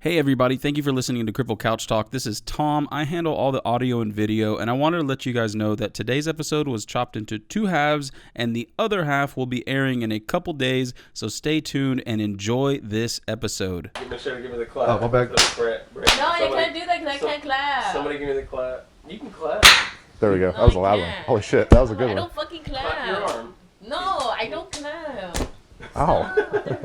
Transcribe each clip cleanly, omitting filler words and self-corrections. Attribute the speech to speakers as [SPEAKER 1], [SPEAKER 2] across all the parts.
[SPEAKER 1] Hey everybody, thank you for listening to Cripple Couch Talk. This is Tom. I handle all the audio and video, and I wanted to let you guys know that today's episode was chopped into two halves, and the other half will be airing in a couple days, so stay tuned and enjoy this episode.
[SPEAKER 2] Make sure to give me the clap.
[SPEAKER 3] Oh, my bad.
[SPEAKER 4] No, you can't do that because I can't clap.
[SPEAKER 2] Somebody give me the clap. You can clap.
[SPEAKER 3] There we go.
[SPEAKER 4] No,
[SPEAKER 3] That was a
[SPEAKER 4] I
[SPEAKER 3] loud one.
[SPEAKER 4] can't.
[SPEAKER 3] Holy shit, that was a good
[SPEAKER 4] I
[SPEAKER 3] one.
[SPEAKER 4] don't fucking clap.
[SPEAKER 2] Clap your arm.
[SPEAKER 4] No, I don't clap.
[SPEAKER 3] Ow.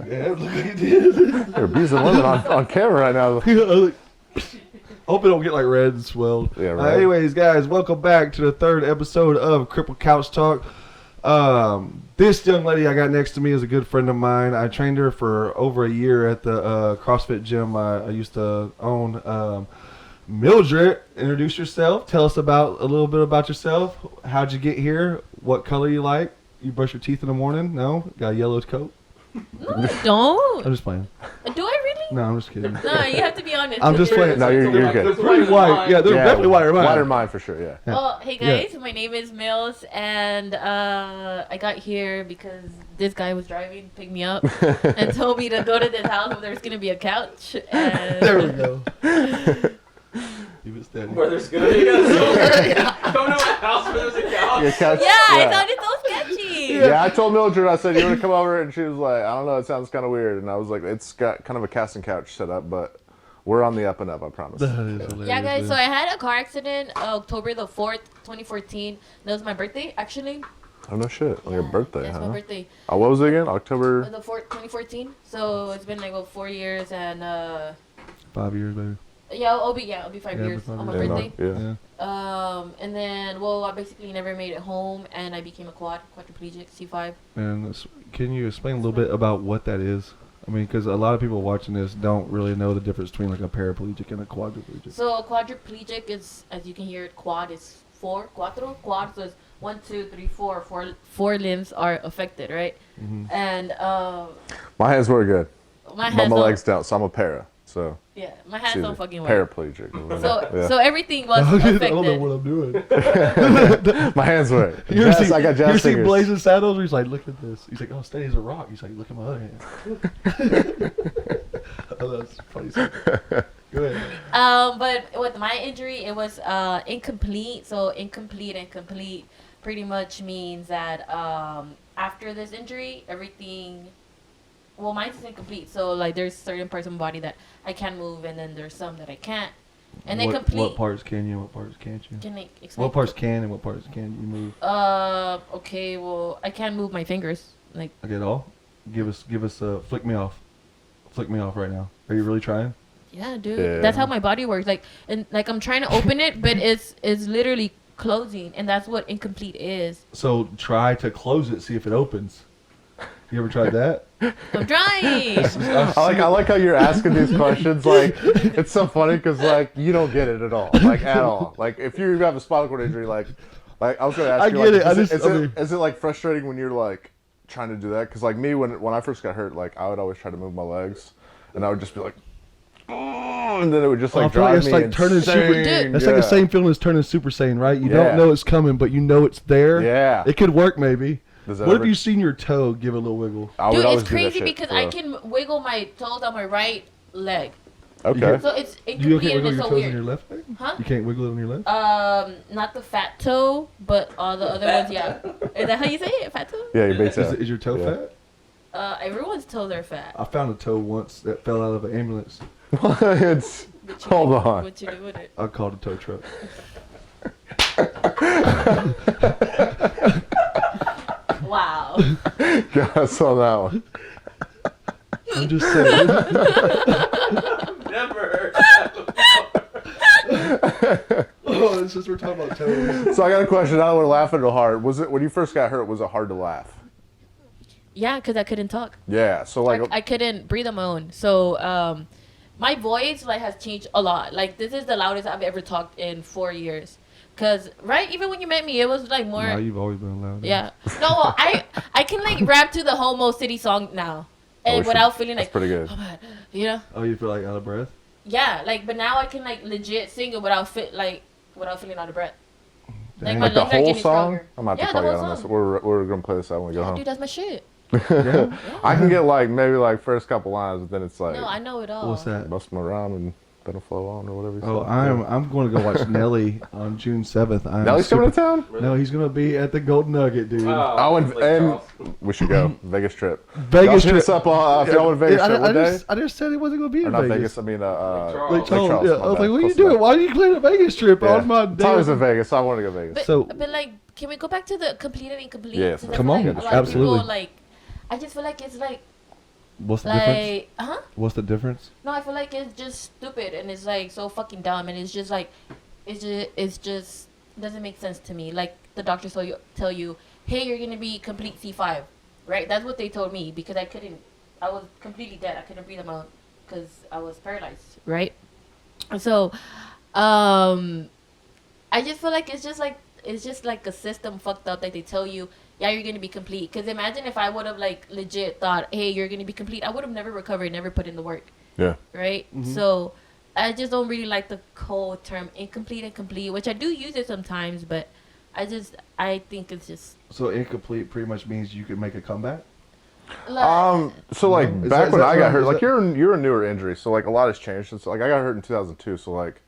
[SPEAKER 5] Yeah, look like he did.
[SPEAKER 3] You're abusing women on camera right now.
[SPEAKER 5] Hope it don't get like red and swelled.
[SPEAKER 3] Yeah, right.
[SPEAKER 5] Anyways, guys, welcome back to the third episode of Cripple Couch Talk. This young lady I got next to me is a good friend of mine. I trained her for over a year at the CrossFit gym I used to own. Mildred, introduce yourself. Tell us a little bit about yourself. How'd you get here? What color you like? You brush your teeth in the morning? No? Got a yellow coat?
[SPEAKER 4] No, I don't.
[SPEAKER 5] I'm just playing.
[SPEAKER 4] Do I really?
[SPEAKER 5] No, I'm just kidding.
[SPEAKER 4] No, you have to be honest.
[SPEAKER 5] I'm just playing.
[SPEAKER 3] No, you're good.
[SPEAKER 5] They're pretty white. Yeah, they're definitely whiter than mine.
[SPEAKER 3] Whiter than mine for sure, yeah.
[SPEAKER 4] Oh, hey guys, my name is Mills, and I got here because this guy was driving, picked me up, and told me to go to this house where there's gonna be a couch. And
[SPEAKER 5] There we go. He was steady.
[SPEAKER 2] Where there's gonna be a Don't know a house where there's a couch.
[SPEAKER 3] Your couch?
[SPEAKER 4] Yeah, I thought it so sketchy.
[SPEAKER 3] Yeah, I told Mildred, I said, you want to come over? And she was like, I don't know, it sounds kind of weird. And I was like, it's got kind of a casting couch set up, but we're on the up and up, I promise.
[SPEAKER 5] That is hilarious.
[SPEAKER 4] Yeah, guys,
[SPEAKER 5] dude.
[SPEAKER 4] so I had a car accident October the 4th, 2014. That was my birthday, actually.
[SPEAKER 3] Oh, no shit. On your birthday,
[SPEAKER 4] That's
[SPEAKER 3] huh?
[SPEAKER 4] my birthday.
[SPEAKER 3] Oh, what was it again? October?
[SPEAKER 4] The 4th, 2014. So it's been like, 4 years and,
[SPEAKER 5] 5 years, baby.
[SPEAKER 4] it'll be 5
[SPEAKER 5] Yeah,
[SPEAKER 4] years
[SPEAKER 5] 5
[SPEAKER 4] on my
[SPEAKER 5] years.
[SPEAKER 4] birthday.
[SPEAKER 3] Yeah.
[SPEAKER 4] And then, I basically never made it home and I became a quadriplegic, C5.
[SPEAKER 5] And can you explain a little bit about what that is? I mean, because a lot of people watching this don't really know the difference between like a paraplegic and a quadriplegic.
[SPEAKER 4] So a quadriplegic is, as you can hear it, quad is cuatro. Quad so it's 1, 2, 3, 4. Four limbs are affected, right?
[SPEAKER 5] Mm-hmm.
[SPEAKER 4] And
[SPEAKER 3] My hands were good.
[SPEAKER 4] my
[SPEAKER 3] But
[SPEAKER 4] hands
[SPEAKER 3] my
[SPEAKER 4] don't,
[SPEAKER 3] legs don't, so I'm a para. So,
[SPEAKER 4] yeah, my hands
[SPEAKER 3] it's
[SPEAKER 4] don't
[SPEAKER 3] easy.
[SPEAKER 4] fucking work.
[SPEAKER 3] Paraplegic.
[SPEAKER 4] So everything was
[SPEAKER 5] I
[SPEAKER 4] affected.
[SPEAKER 5] don't know what I'm doing.
[SPEAKER 3] My hands work.
[SPEAKER 5] You ever
[SPEAKER 3] I got
[SPEAKER 5] you
[SPEAKER 3] jazz
[SPEAKER 5] ever see
[SPEAKER 3] fingers.
[SPEAKER 5] Blazing Saddles? Where he's like, look at this. He's like, oh, steady as a rock. He's like, look at my other hand. Oh, that's funny. Go ahead.
[SPEAKER 4] But with my injury, it was incomplete. So incomplete and complete pretty much means that after this injury, everything. Well, mine's is incomplete. So like, there's certain parts of my body that I can move, and then there's some that I can't. And then complete.
[SPEAKER 5] What parts can you and what parts can't you?
[SPEAKER 4] Can I explain?
[SPEAKER 5] What parts can and what parts can you move?
[SPEAKER 4] Okay. Well, I can't move my fingers. Like.
[SPEAKER 5] Okay, at all? Give us flick me off. Flick me off right now. Are you really trying?
[SPEAKER 4] Yeah, dude.
[SPEAKER 3] Yeah.
[SPEAKER 4] That's how my body works. Like, and like I'm trying to open it, but it's literally closing, and that's what incomplete is.
[SPEAKER 5] So try to close it, see if it opens. You ever tried that?
[SPEAKER 4] I'm trying.
[SPEAKER 3] I like how you're asking these questions. Like, it's so funny because like you don't get it at all, like at all. Like if you have a spinal cord injury, like I was gonna ask
[SPEAKER 5] I
[SPEAKER 3] you,
[SPEAKER 5] get
[SPEAKER 3] like,
[SPEAKER 5] it.
[SPEAKER 3] is it like frustrating when you're like trying to do that? Because like me, when I first got hurt, like I would always try to move my legs, and I would just be like, oh, and then it would just like drive me insane.
[SPEAKER 5] That's like the same feeling as turning Super Saiyan, right? You don't know it's coming, but you know it's there.
[SPEAKER 3] Yeah.
[SPEAKER 5] It could work maybe. What if
[SPEAKER 3] ever-
[SPEAKER 5] you seen your toe give a little wiggle?
[SPEAKER 3] I would
[SPEAKER 4] Dude,
[SPEAKER 3] always
[SPEAKER 4] it's
[SPEAKER 3] do that
[SPEAKER 4] crazy
[SPEAKER 3] shit,
[SPEAKER 4] because
[SPEAKER 3] so.
[SPEAKER 4] I can wiggle my toes on my right leg.
[SPEAKER 3] Okay.
[SPEAKER 4] So it's
[SPEAKER 5] You
[SPEAKER 4] incomplete
[SPEAKER 5] can't
[SPEAKER 4] and
[SPEAKER 5] wiggle
[SPEAKER 4] it's
[SPEAKER 5] your
[SPEAKER 4] so
[SPEAKER 5] toes on
[SPEAKER 4] weird.
[SPEAKER 5] your left leg?
[SPEAKER 4] Huh?
[SPEAKER 5] You can't wiggle it on your left?
[SPEAKER 4] Not the fat toe, but all the other ones, yeah. Is that how you say it? Fat toe?
[SPEAKER 3] Yeah, your big toe.
[SPEAKER 5] Is your toe
[SPEAKER 3] Yeah.
[SPEAKER 5] fat?
[SPEAKER 4] Everyone's toes are fat.
[SPEAKER 5] I found a toe once that fell out of an ambulance.
[SPEAKER 3] It's
[SPEAKER 4] But you
[SPEAKER 3] hold
[SPEAKER 4] do-
[SPEAKER 3] on.
[SPEAKER 4] What you do with it?
[SPEAKER 5] I called a tow truck.
[SPEAKER 4] Wow.
[SPEAKER 3] Yeah, I saw that one.
[SPEAKER 5] I'm just saying.
[SPEAKER 2] Never heard that before.
[SPEAKER 5] Oh, it's just we're talking about toes.
[SPEAKER 3] So I got a question. I don't want to laugh at it hard. Was it when you first got hurt? Was it hard to laugh?
[SPEAKER 4] Yeah, because I couldn't talk.
[SPEAKER 3] Yeah. So like,
[SPEAKER 4] I couldn't breathe on my own. So my voice like has changed a lot. Like this is the loudest I've ever talked in 4 years. Cause right, even when you met me, it was like more.
[SPEAKER 5] Nah, you've always been loud.
[SPEAKER 4] Yeah. No, well, I can like rap to the Homo City song now, and without feeling like.
[SPEAKER 3] that's pretty good.
[SPEAKER 4] Oh, man, you know.
[SPEAKER 5] Oh, you feel like out of breath?
[SPEAKER 4] Yeah, like, but now I can like legit sing it without feeling out of breath. Like
[SPEAKER 5] Dang.
[SPEAKER 4] my
[SPEAKER 3] Like the
[SPEAKER 4] lungs are
[SPEAKER 3] whole
[SPEAKER 4] getting
[SPEAKER 3] song?
[SPEAKER 4] stronger.
[SPEAKER 3] I'm about to
[SPEAKER 4] Yeah,
[SPEAKER 3] call
[SPEAKER 4] the
[SPEAKER 3] you
[SPEAKER 4] whole
[SPEAKER 3] on this.
[SPEAKER 4] song.
[SPEAKER 3] We're gonna play this out when we go home.
[SPEAKER 4] Dude, that's my shit.
[SPEAKER 5] Yeah.
[SPEAKER 3] I can get like maybe like first couple lines, but then it's like
[SPEAKER 4] No, I know it all.
[SPEAKER 5] What's that?
[SPEAKER 3] bust them around and then it'll flow on or whatever. You
[SPEAKER 5] Oh,
[SPEAKER 3] say.
[SPEAKER 5] I'm going to go watch Nelly on June 7th.
[SPEAKER 3] Nelly's coming to town?
[SPEAKER 5] No, he's going to be at the Golden Nugget, dude.
[SPEAKER 3] Oh, and we should go. Vegas trip.
[SPEAKER 5] Vegas
[SPEAKER 3] Y'all hit
[SPEAKER 5] trip.
[SPEAKER 3] us up if y'all want Vegas trip. What day?
[SPEAKER 5] I just said he wasn't going to be
[SPEAKER 3] Or
[SPEAKER 5] in
[SPEAKER 3] not
[SPEAKER 5] Vegas.
[SPEAKER 3] Vegas, I mean
[SPEAKER 5] Lake Charles. Yeah, I was like, what are you
[SPEAKER 3] Close
[SPEAKER 5] doing?
[SPEAKER 3] enough.
[SPEAKER 5] Why are you playing a Vegas trip on my day?
[SPEAKER 3] It's always in Vegas, so I want to go Vegas.
[SPEAKER 4] But,
[SPEAKER 5] So-
[SPEAKER 4] but like, can we go back to the complete and incomplete?
[SPEAKER 3] Yes.
[SPEAKER 4] Since I
[SPEAKER 5] Come
[SPEAKER 4] feel
[SPEAKER 5] on,
[SPEAKER 4] like a lot
[SPEAKER 5] absolutely.
[SPEAKER 4] Of people, like, I just feel like it's like,
[SPEAKER 5] What's the difference?
[SPEAKER 4] huh?
[SPEAKER 5] What's the difference?
[SPEAKER 4] No, I feel like it's just stupid and it's like so fucking dumb and it's just like, it's just doesn't make sense to me. Like the doctors tell you, hey, you're gonna be complete C5, right? That's what they told me because I was completely dead. I couldn't breathe out because I was paralyzed, right? So, I just feel like it's just like a system fucked up that they tell you, yeah, you're gonna be complete. Because imagine if I would have like legit thought, hey, you're gonna be complete, I would have never recovered, never put in the work.
[SPEAKER 3] Yeah.
[SPEAKER 4] Right.
[SPEAKER 5] Mm-hmm.
[SPEAKER 4] So I just don't really like the whole term incomplete and complete, which I do use it sometimes, but I think it's just
[SPEAKER 5] So incomplete pretty much means you can make a comeback?
[SPEAKER 4] like,
[SPEAKER 3] So like
[SPEAKER 5] Is
[SPEAKER 3] back
[SPEAKER 5] that-
[SPEAKER 3] when
[SPEAKER 5] is
[SPEAKER 3] I
[SPEAKER 5] that
[SPEAKER 3] got
[SPEAKER 5] right?
[SPEAKER 3] hurt,
[SPEAKER 5] Is
[SPEAKER 3] like
[SPEAKER 5] that-
[SPEAKER 3] you're a newer injury, so like a lot has changed since like I got hurt in 2002. So like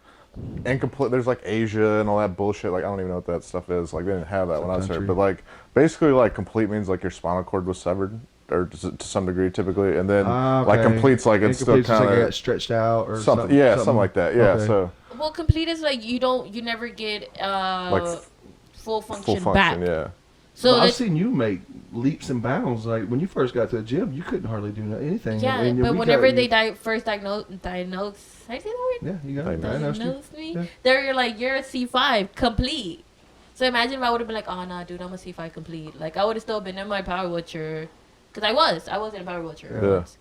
[SPEAKER 3] incomplete, there's like Asia and all that bullshit. Like I don't even know what that stuff is. Like they didn't have that when I was hurt.
[SPEAKER 5] country.
[SPEAKER 3] But like basically like complete means like your spinal cord was severed or to some degree typically, and then like
[SPEAKER 5] Okay.
[SPEAKER 3] complete's like it's still
[SPEAKER 5] Incomplete's just
[SPEAKER 3] kind
[SPEAKER 5] like it
[SPEAKER 3] of
[SPEAKER 5] got stretched out or
[SPEAKER 3] something. Yeah, something like that. Yeah.
[SPEAKER 5] Okay.
[SPEAKER 3] So
[SPEAKER 4] well, complete is like you never get
[SPEAKER 3] like
[SPEAKER 4] full function,
[SPEAKER 3] full
[SPEAKER 4] back.
[SPEAKER 3] function. Yeah.
[SPEAKER 4] So
[SPEAKER 5] But I've
[SPEAKER 4] like,
[SPEAKER 5] seen you make leaps and bounds. Like when you first got to the gym, you couldn't hardly do anything.
[SPEAKER 4] yeah,
[SPEAKER 5] And
[SPEAKER 4] but
[SPEAKER 5] we
[SPEAKER 4] whenever
[SPEAKER 5] got
[SPEAKER 4] they
[SPEAKER 5] you-
[SPEAKER 4] first diagnose, I say that word?
[SPEAKER 5] yeah, you got it.
[SPEAKER 3] Diagnosed.
[SPEAKER 5] I know you.
[SPEAKER 4] Diagnosed me.
[SPEAKER 5] Yeah.
[SPEAKER 4] They're like, you're a C5 complete. So imagine if I would have been like, oh no, dude, I'm a C5 complete. Like I would have still been in my power wheelchair, because I was in a power wheelchair.
[SPEAKER 3] Yeah.
[SPEAKER 4] once.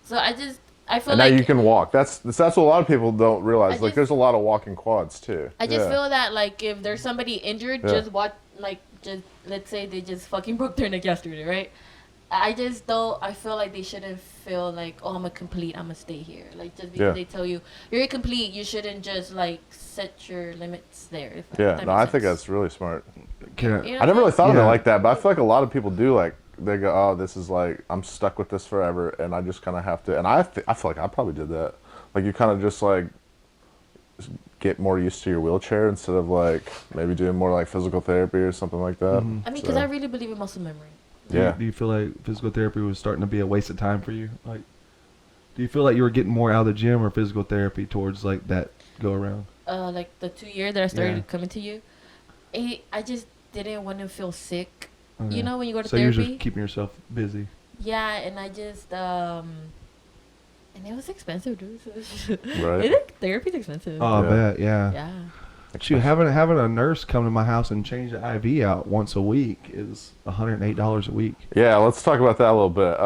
[SPEAKER 4] So I feel
[SPEAKER 3] And
[SPEAKER 4] like
[SPEAKER 3] now you can walk. That's what a lot of people don't realize.
[SPEAKER 4] I
[SPEAKER 3] Like
[SPEAKER 4] just-
[SPEAKER 3] there's a lot of walking quads too.
[SPEAKER 4] I just
[SPEAKER 3] Yeah.
[SPEAKER 4] feel that like if there's somebody injured,
[SPEAKER 3] Yeah.
[SPEAKER 4] just watch like just let's say they just fucking broke their neck yesterday, right? I just don't. I feel like they shouldn't feel like, oh, I'm a complete, I'm gonna stay here. Like just because
[SPEAKER 3] Yeah.
[SPEAKER 4] they tell you you're a complete, you shouldn't just like set your limits there. If
[SPEAKER 3] Yeah.
[SPEAKER 4] that
[SPEAKER 3] No,
[SPEAKER 4] makes
[SPEAKER 3] I think
[SPEAKER 4] sense.
[SPEAKER 3] that's really smart.
[SPEAKER 5] Can I-
[SPEAKER 4] You know
[SPEAKER 3] I never really
[SPEAKER 4] what
[SPEAKER 3] thought of it
[SPEAKER 5] Yeah.
[SPEAKER 3] like that, but I feel like a lot of people do. Like they go, "Oh, this is like I'm stuck with this forever," and I just kind of have to. And I feel like I probably did that. Like you kind of just like get more used to your wheelchair instead of like maybe doing more like physical therapy or something like that.
[SPEAKER 4] I mean, because
[SPEAKER 3] So,
[SPEAKER 4] I really believe in muscle memory.
[SPEAKER 3] yeah.
[SPEAKER 5] Do you feel like physical therapy was starting to be a waste of time for you? Like, do you feel like you were getting more out of the gym or physical therapy towards like that go around?
[SPEAKER 4] Like the 2 years that I started
[SPEAKER 5] Yeah.
[SPEAKER 4] coming to you, I just didn't want to feel sick.
[SPEAKER 5] Okay.
[SPEAKER 4] You know, when you go to
[SPEAKER 5] so you're
[SPEAKER 4] therapy.
[SPEAKER 5] just keeping yourself busy.
[SPEAKER 4] Yeah, and I just and it was expensive, dude.
[SPEAKER 3] Right.
[SPEAKER 4] Therapy's expensive.
[SPEAKER 5] Oh,
[SPEAKER 3] Yeah.
[SPEAKER 5] I bet, yeah.
[SPEAKER 4] Yeah.
[SPEAKER 5] Shoot, having a nurse come to my house and change the IV out once a week is $108 a week.
[SPEAKER 3] Yeah. Let's talk about that a little bit.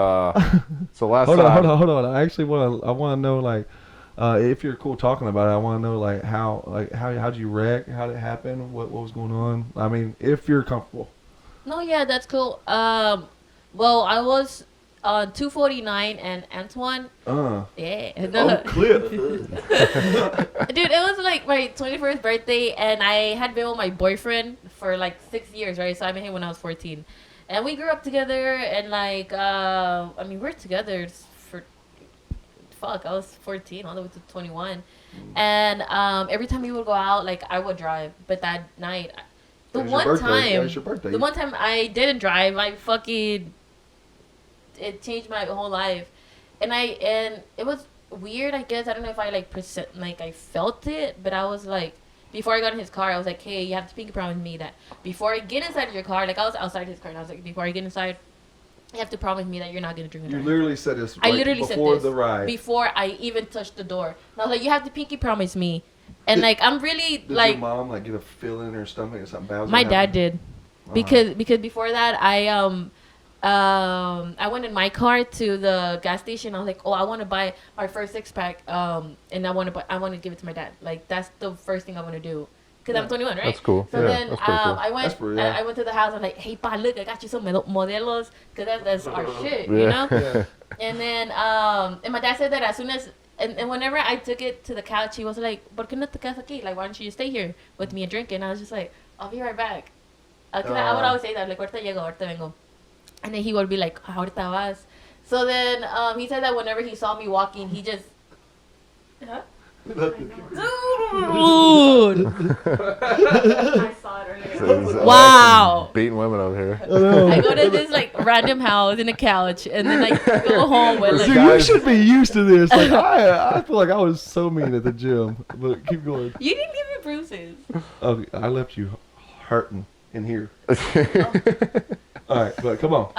[SPEAKER 3] So last
[SPEAKER 5] Hold
[SPEAKER 3] time.
[SPEAKER 5] on. I actually want to know like, if you're cool talking about it, I want to know like how'd you wreck? How did it happen? What was going on? I mean, if you're comfortable.
[SPEAKER 4] No, yeah, that's cool. Well, I was on 249 and Antoine. Yeah.
[SPEAKER 5] Oh, Cliff.
[SPEAKER 4] Dude, it was like my 21st birthday, and I had been with my boyfriend for like 6 years, right? So I met him when I was 14, and we grew up together. And like, I mean, we're together for I was 14 all the way to 21, and every time we would go out, like I would drive, but that night, the
[SPEAKER 5] It was your
[SPEAKER 4] one
[SPEAKER 5] birthday.
[SPEAKER 4] time,
[SPEAKER 5] Yeah, it was your birthday.
[SPEAKER 4] the one time I didn't drive, it changed my whole life, and it was weird, I guess. I don't know if I like I felt it, but I was like, before I got in his car, I was like, hey, you have to pinky promise me that before I get inside of your car, like I was outside his car, and I was like, before I get inside, you have to promise me that you're not gonna drink and
[SPEAKER 5] You
[SPEAKER 4] drive.
[SPEAKER 5] literally said this.
[SPEAKER 4] I
[SPEAKER 5] Like,
[SPEAKER 4] literally said
[SPEAKER 5] before
[SPEAKER 4] this
[SPEAKER 5] the ride.
[SPEAKER 4] before I even touched the door. And I was like, you have to pinky promise me, and like I'm really
[SPEAKER 5] Did
[SPEAKER 4] like,
[SPEAKER 5] your mom like get a feeling in her stomach or something bad? was
[SPEAKER 4] my
[SPEAKER 5] gonna
[SPEAKER 4] dad
[SPEAKER 5] happen?
[SPEAKER 4] did, because before that I went in my car to the gas station. I was like, oh, I want to buy our first 6-pack, and I want to give it to my dad. Like that's the first thing I want to do. Because I'm 21, right?
[SPEAKER 3] That's cool.
[SPEAKER 4] So
[SPEAKER 3] Yeah,
[SPEAKER 4] then
[SPEAKER 3] that's pretty cool.
[SPEAKER 4] I went.
[SPEAKER 5] That's pretty, yeah.
[SPEAKER 4] I went to the house. I'm like, "Hey, pa, look, I got you some modelos, because that's our shit,
[SPEAKER 3] Yeah.
[SPEAKER 4] you know."
[SPEAKER 5] Yeah.
[SPEAKER 4] And then and my dad said that as soon as and whenever I took it to the couch, he was like, "¿Por qué no te quedas aquí? Like, why don't you just stay here with me and drink?" And I was just like, "I'll be right back." 'Cause I would always say that, like, ahorita llego, ahorita vengo. And then he would be like, ahorita vas. So then he said that whenever he saw me walking, he just... Huh? Dude! I saw it earlier. Wow.
[SPEAKER 3] Beating women over here.
[SPEAKER 4] I go to this like random house in a couch, and then I go home with like.
[SPEAKER 5] See, you should be used to this. Like I feel like I was so mean at the gym. But keep going.
[SPEAKER 4] You didn't give me bruises.
[SPEAKER 5] Okay, I left you hurting in here. All right, but come on.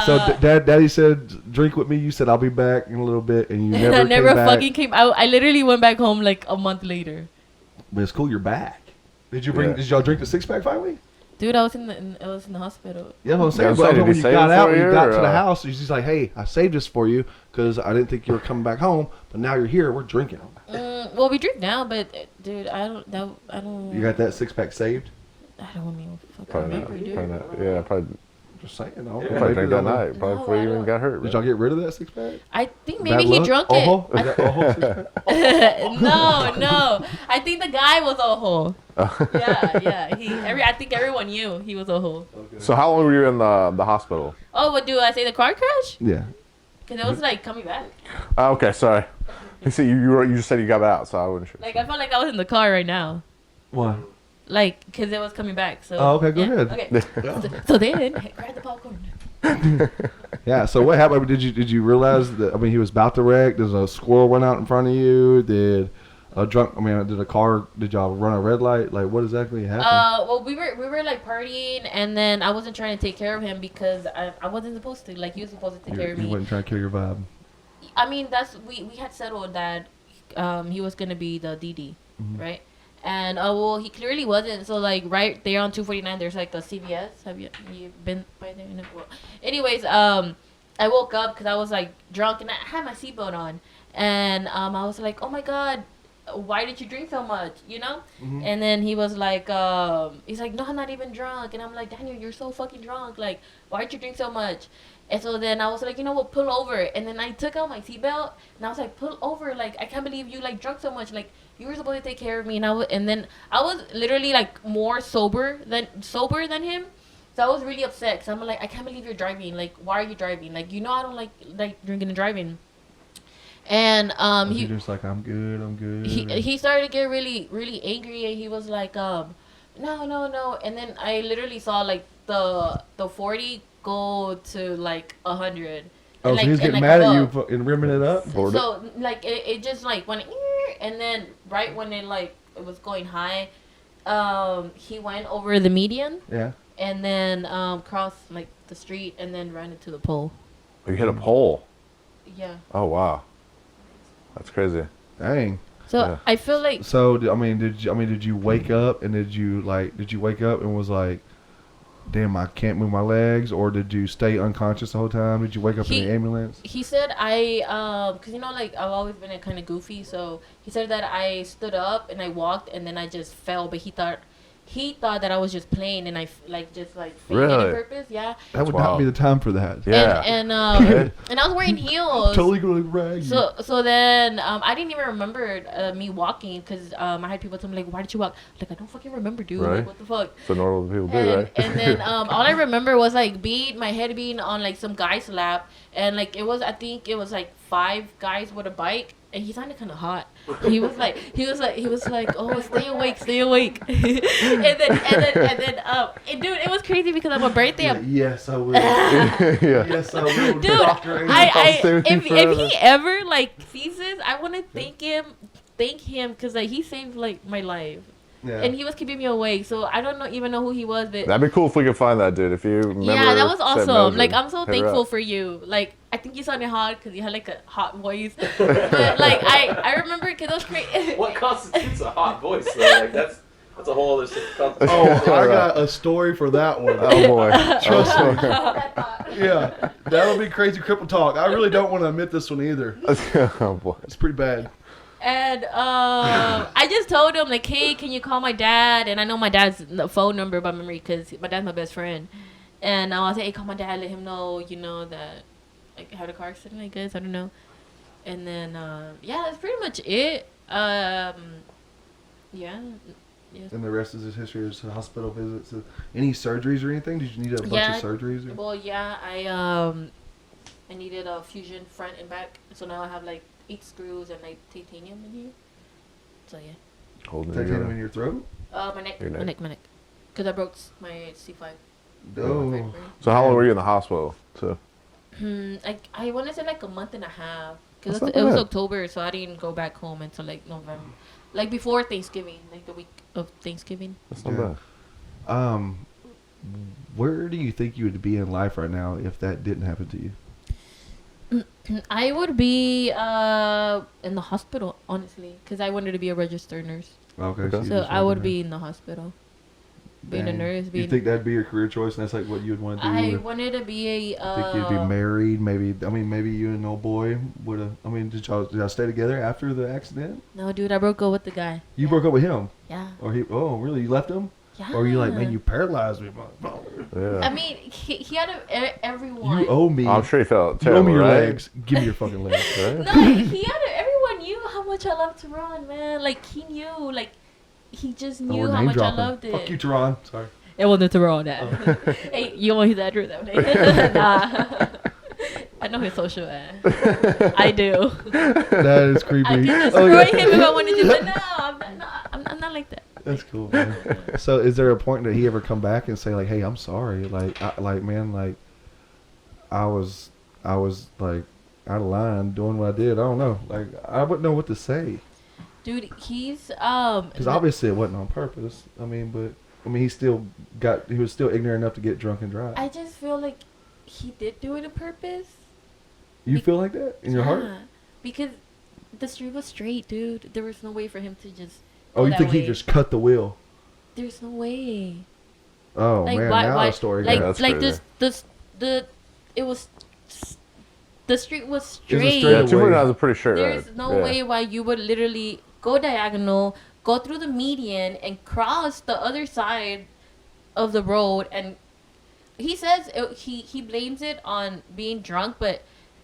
[SPEAKER 5] So Daddy said, "Drink with me." You said, "I'll be back in a little bit," and you never.
[SPEAKER 4] I never
[SPEAKER 5] came back.
[SPEAKER 4] fucking came out. I literally went back home like a month later.
[SPEAKER 5] But it's cool. You're back. Did you bring?
[SPEAKER 3] Yeah.
[SPEAKER 5] Did y'all drink the 6-pack finally?
[SPEAKER 4] Dude, I was in the hospital.
[SPEAKER 5] Yeah, I'm saying.
[SPEAKER 3] Yeah,
[SPEAKER 5] But
[SPEAKER 3] did
[SPEAKER 5] when
[SPEAKER 3] he
[SPEAKER 5] you
[SPEAKER 3] save
[SPEAKER 5] got
[SPEAKER 3] it
[SPEAKER 5] out,
[SPEAKER 3] for
[SPEAKER 5] when you
[SPEAKER 3] you,
[SPEAKER 5] got
[SPEAKER 3] or,
[SPEAKER 5] to the house, he's like, "Hey, I saved this for you because I didn't think you were coming back home, but now you're here. We're drinking."
[SPEAKER 4] Well, we drink now, but dude, I don't.
[SPEAKER 5] You got that 6-pack saved?
[SPEAKER 4] I don't even fucking
[SPEAKER 3] Probably
[SPEAKER 4] remember, dude.
[SPEAKER 3] not. Yeah, probably.
[SPEAKER 5] Just saying.
[SPEAKER 3] Probably drank that night. Probably
[SPEAKER 4] No,
[SPEAKER 3] before
[SPEAKER 4] I
[SPEAKER 3] you even
[SPEAKER 4] don't.
[SPEAKER 3] got hurt.
[SPEAKER 5] Did y'all get rid of that 6-pack?
[SPEAKER 4] I think
[SPEAKER 5] Bad
[SPEAKER 4] maybe he
[SPEAKER 5] luck?
[SPEAKER 4] drunk it.
[SPEAKER 5] Is that Ojo 6-pack?
[SPEAKER 4] No. I think the guy was Ojo. Yeah. I think everyone knew he was Ojo.
[SPEAKER 3] So how long were you in the hospital?
[SPEAKER 4] Oh, what do I say? The car crash?
[SPEAKER 5] Yeah.
[SPEAKER 4] Because it was like coming back.
[SPEAKER 3] Okay, sorry. You see, you just said you got out, so I wasn't sure.
[SPEAKER 4] Like I felt like I was in the car right now.
[SPEAKER 5] What?
[SPEAKER 4] Like, because it was coming back. So.
[SPEAKER 5] Oh, okay, go
[SPEAKER 4] yeah.
[SPEAKER 5] ahead.
[SPEAKER 4] Okay. So then, grab the popcorn.
[SPEAKER 5] Yeah. So what happened? Did you realize that? I mean, he was about to wreck. Does a squirrel run out in front of you? Did a car? Did y'all run a red light? Like, what exactly happened?
[SPEAKER 4] Well, we were like partying, and then I wasn't trying to take care of him because I wasn't supposed to. Like, he was supposed to take care of me.
[SPEAKER 5] You wasn't trying to kill your vibe.
[SPEAKER 4] I mean, we had settled that he was gonna be the DD, right? And well, he clearly wasn't. So like right there on 249, there's like a CVS. Have you been by there? No. Well, anyways, I woke up because I was like drunk and I had my seatbelt on, and I was like, oh my god, why did you drink so much? You know? And then he was like, he's like, no, I'm not even drunk. And I'm like, Daniel, you're so fucking drunk. Like, why'd you drink so much? And so then I was like, you know what, pull over. And then I took out my seatbelt and I was like, pull over. Like, I can't believe you like drunk so much. Like, you were supposed to take care of me. And then I was literally like more sober than him. So I was really upset because I'm like, I can't believe you're driving. Like, why are you driving? Like, you know, I don't like drinking and driving. And
[SPEAKER 5] he just like, I'm good.
[SPEAKER 4] He started to get really, really angry, and he was like, no. And then I literally saw like the 40 go to like 100.
[SPEAKER 5] Oh,
[SPEAKER 4] and,
[SPEAKER 5] so he was getting
[SPEAKER 4] like,
[SPEAKER 5] mad at you and rimming it up?
[SPEAKER 4] So like it just like went, and then right when it was going high, he went over the median.
[SPEAKER 5] Yeah.
[SPEAKER 4] And then crossed like the street and then ran into the pole.
[SPEAKER 3] You hit a pole.
[SPEAKER 4] Yeah.
[SPEAKER 3] Oh wow, that's crazy.
[SPEAKER 5] Dang.
[SPEAKER 4] So
[SPEAKER 3] Yeah.
[SPEAKER 4] I feel like.
[SPEAKER 5] So did you wake up and did you wake up and was like, damn, I can't move my legs, or did you stay unconscious the whole time? Did you wake up in the ambulance?
[SPEAKER 4] He said cause you know, like I've always been kind of goofy, so he said that I stood up and I walked and then I just fell, but he thought that I was just playing and I just faking
[SPEAKER 3] Really?
[SPEAKER 4] on purpose. Yeah.
[SPEAKER 5] That would
[SPEAKER 3] Wow.
[SPEAKER 5] not be the time for that.
[SPEAKER 3] Yeah.
[SPEAKER 4] And and I was wearing heels.
[SPEAKER 5] Totally gonna rag you.
[SPEAKER 4] So then I didn't even remember me walking because I had people tell me like, why did you walk? Like, I don't fucking remember, dude.
[SPEAKER 3] Right.
[SPEAKER 4] Like, what the fuck?
[SPEAKER 3] So normal people do,
[SPEAKER 4] And,
[SPEAKER 3] right?
[SPEAKER 4] and then all I remember was like my head being on like some guy's lap, and like I think it was like 5 guys with a bike, and he sounded kind of hot. He was like, oh, stay awake. and then dude, it was crazy because on my birthday,
[SPEAKER 5] Yes, I will.
[SPEAKER 3] Yeah.
[SPEAKER 5] Yes, I will.
[SPEAKER 4] dude,
[SPEAKER 5] Dr. Amy.
[SPEAKER 4] I
[SPEAKER 3] stay with you
[SPEAKER 4] if
[SPEAKER 3] forever.
[SPEAKER 4] he ever like sees this, I want to thank him because like he saved like my life.
[SPEAKER 5] Yeah.
[SPEAKER 4] And he was keeping me awake, so I don't even know who he was, but
[SPEAKER 3] That'd be cool if we could find that dude. If you remember.
[SPEAKER 4] yeah, that was
[SPEAKER 3] St.
[SPEAKER 4] awesome.
[SPEAKER 3] Mildred,
[SPEAKER 4] Like, I'm so
[SPEAKER 3] hit her
[SPEAKER 4] thankful
[SPEAKER 3] up.
[SPEAKER 4] for you. Like, I think you sounded hot because you had like a hot voice. But like, I remember because it was crazy.
[SPEAKER 2] What constitutes a hot voice though? Like that's a whole other stuff.
[SPEAKER 5] Oh, I got a story for that one.
[SPEAKER 3] Oh boy.
[SPEAKER 5] Trust
[SPEAKER 3] Oh,
[SPEAKER 5] me. Yeah, that'll be crazy cripple talk. I really don't want to admit this one either.
[SPEAKER 3] oh boy.
[SPEAKER 5] It's pretty bad.
[SPEAKER 4] And I just told him like, hey, can you call my dad? And I know my dad's phone number by memory because my dad's my best friend. And I was like, hey, call my dad, let him know, you know, that like I had a car accident, I guess, I don't know. And then yeah, that's pretty much it. Yeah, Yes.
[SPEAKER 5] And the rest is his history of hospital visits. Any surgeries or anything? Did you need a bunch of surgeries? Or?
[SPEAKER 4] Well, yeah, I needed a fusion front and back, so now I have like 8 screws and like titanium in here. So yeah.
[SPEAKER 3] Holding
[SPEAKER 5] Titanium in your throat?
[SPEAKER 4] My neck, my neck, because I broke my C5.
[SPEAKER 5] Oh.
[SPEAKER 3] So how long were you in the hospital? So.
[SPEAKER 4] I want to say like a month and a half, because
[SPEAKER 3] That's
[SPEAKER 4] it
[SPEAKER 3] not
[SPEAKER 4] was
[SPEAKER 3] bad.
[SPEAKER 4] October, so I didn't go back home until like November, like before Thanksgiving, like the week of Thanksgiving.
[SPEAKER 3] That's not bad.
[SPEAKER 5] Where do you think you would be in life right now if that didn't happen to you?
[SPEAKER 4] I would be in the hospital, honestly, because I wanted to be a registered nurse.
[SPEAKER 5] Okay.
[SPEAKER 3] Okay.
[SPEAKER 5] you
[SPEAKER 4] So
[SPEAKER 5] just
[SPEAKER 4] I
[SPEAKER 5] wanted
[SPEAKER 4] would
[SPEAKER 5] to-
[SPEAKER 4] be in the hospital, being a
[SPEAKER 5] Dang.
[SPEAKER 4] nurse.
[SPEAKER 5] You think that'd be your career choice, and that's like what you'd want to do?
[SPEAKER 4] I wanted to be a.
[SPEAKER 5] Think you'd be married? Maybe you and old boy would have. Did y'all stay together after the accident?
[SPEAKER 4] No, dude, I broke up with the guy.
[SPEAKER 5] You broke up with him,
[SPEAKER 4] Yeah.
[SPEAKER 5] or he? Oh, really? You left him?
[SPEAKER 4] Yeah.
[SPEAKER 5] Or you like, man, you paralyzed me, motherfucker.
[SPEAKER 3] Yeah.
[SPEAKER 4] I mean, he had everyone.
[SPEAKER 5] You owe me.
[SPEAKER 3] I'm sure you felt
[SPEAKER 5] You owe
[SPEAKER 3] terrible,
[SPEAKER 5] me your
[SPEAKER 3] right?
[SPEAKER 5] legs. Give me your fucking legs.
[SPEAKER 3] Right?
[SPEAKER 4] No, he had everyone knew how much I loved to run, man. Like he knew, like he just
[SPEAKER 5] Oh,
[SPEAKER 4] knew
[SPEAKER 5] we're
[SPEAKER 4] how
[SPEAKER 5] name
[SPEAKER 4] much
[SPEAKER 5] dropping.
[SPEAKER 4] I loved it.
[SPEAKER 5] Fuck you, Teron. Sorry.
[SPEAKER 4] It wasn't Teron that. Hey, you want his address? Nah. I know his social ad. I do.
[SPEAKER 5] That is creepy.
[SPEAKER 4] I can destroy him if I wanted to, but no, I'm not like that.
[SPEAKER 5] That's cool, man. So, is there a point that he ever come back and say like, "Hey, I'm sorry," man, I was like out of line doing what I did. I don't know. Like, I wouldn't know what to say
[SPEAKER 4] Dude, he's
[SPEAKER 5] because obviously it wasn't on purpose. He was still ignorant enough to get drunk and drive.
[SPEAKER 4] I just feel like he did do it on purpose.
[SPEAKER 5] You feel like that in your heart?
[SPEAKER 4] Yeah, because the street was straight, dude. There was no way for him to just.
[SPEAKER 5] Oh,
[SPEAKER 4] go
[SPEAKER 5] you
[SPEAKER 4] that
[SPEAKER 5] think he
[SPEAKER 4] way.
[SPEAKER 5] just cut the wheel?
[SPEAKER 4] There's no way.
[SPEAKER 5] Oh
[SPEAKER 4] Like
[SPEAKER 5] man,
[SPEAKER 4] why?
[SPEAKER 5] now
[SPEAKER 4] Why?
[SPEAKER 5] the story.
[SPEAKER 4] Like
[SPEAKER 3] Yeah, that's
[SPEAKER 4] like
[SPEAKER 3] crazy.
[SPEAKER 4] it was. The street was
[SPEAKER 5] It was a
[SPEAKER 4] straight.
[SPEAKER 5] straight
[SPEAKER 3] Yeah,
[SPEAKER 5] away.
[SPEAKER 3] 249 is a pretty short
[SPEAKER 4] There's
[SPEAKER 3] ride.
[SPEAKER 4] no
[SPEAKER 3] Yeah.
[SPEAKER 4] way why you would literally go diagonal, go through the median, and cross the other side of the road. And he says he blames it on being drunk, but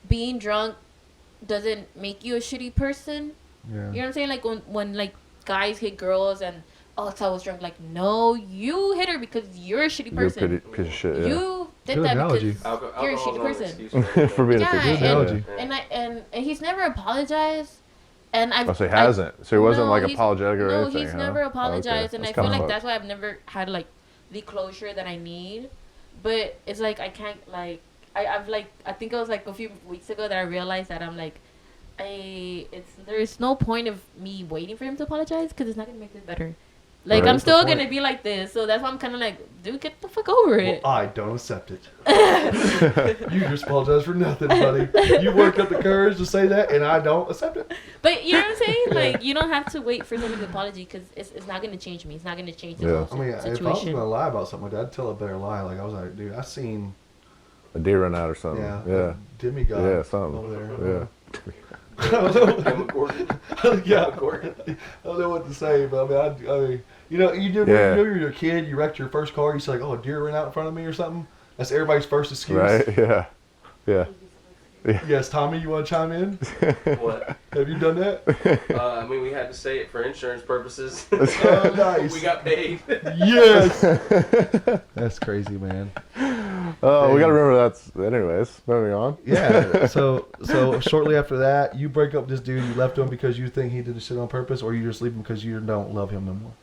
[SPEAKER 4] being drunk doesn't make you a shitty person.
[SPEAKER 5] Yeah.
[SPEAKER 4] You know what I'm saying? Like when like guys hit girls and so I was drunk. Like no, you hit her because you're a shitty
[SPEAKER 3] You're a
[SPEAKER 4] person.
[SPEAKER 3] piece of shit, yeah.
[SPEAKER 4] You did
[SPEAKER 5] Good
[SPEAKER 4] that
[SPEAKER 5] analogy.
[SPEAKER 4] because you're a shitty person.
[SPEAKER 3] For being
[SPEAKER 4] Yeah,
[SPEAKER 3] a piece of
[SPEAKER 5] Good
[SPEAKER 3] shit.
[SPEAKER 5] analogy.
[SPEAKER 3] Yeah.
[SPEAKER 4] And he's never apologized. And I've
[SPEAKER 3] Oh, so he hasn't. So he wasn't like
[SPEAKER 4] he's-
[SPEAKER 3] apologetic or
[SPEAKER 4] no,
[SPEAKER 3] anything.
[SPEAKER 4] he's
[SPEAKER 3] huh?
[SPEAKER 4] never
[SPEAKER 3] Oh,
[SPEAKER 4] apologized,
[SPEAKER 3] okay.
[SPEAKER 4] and I
[SPEAKER 3] That's
[SPEAKER 4] feel
[SPEAKER 3] kinda
[SPEAKER 4] like
[SPEAKER 3] fucked.
[SPEAKER 4] that's why I've never had like the closure that I need. But it's like I can't like I've like I think it was like a few weeks ago that I realized that I'm like there's no point of me waiting for him to apologize because it's not gonna make this better. Like
[SPEAKER 3] Right.
[SPEAKER 4] I'm
[SPEAKER 3] That's
[SPEAKER 4] still
[SPEAKER 5] the point.
[SPEAKER 4] gonna be like this, so that's why I'm kind of like, dude, get the fuck over it.
[SPEAKER 5] Well, I don't accept it. You just apologize for nothing, buddy. You worked up the courage to say that, and I don't accept it.
[SPEAKER 4] But you know what I'm saying? Like you don't have to wait for somebody's apology because it's not gonna change me. It's not gonna change the
[SPEAKER 3] Yeah.
[SPEAKER 4] whole
[SPEAKER 5] If I was
[SPEAKER 4] situation.
[SPEAKER 5] gonna lie about something like that, I'd tell a better lie. Like I was like, dude, I seen
[SPEAKER 3] A deer run out or something.
[SPEAKER 5] a
[SPEAKER 3] Yeah.
[SPEAKER 5] demigod
[SPEAKER 3] Yeah, something.
[SPEAKER 5] over there.
[SPEAKER 3] Yeah.
[SPEAKER 5] I don't know. Yeah, I don't know what to say, but I mean, you know,
[SPEAKER 3] Yeah.
[SPEAKER 5] when you're a kid, you wrecked your first car, you say like, oh, a deer ran out in front of me or something. That's everybody's first excuse.
[SPEAKER 3] Right? Yeah. Yeah.
[SPEAKER 5] Yes, Tommy, you want to chime in?
[SPEAKER 2] What?
[SPEAKER 5] Have you done that?
[SPEAKER 2] We had to say it for insurance purposes.
[SPEAKER 5] Oh, nice.
[SPEAKER 2] We got paid.
[SPEAKER 5] Yes. That's crazy, man.
[SPEAKER 3] Oh, we gotta remember that's. Anyways, moving on.
[SPEAKER 5] Yeah. So shortly after that, you break up with this dude. You left him because you think he did the shit on purpose, or you just leave him because you don't love him no more.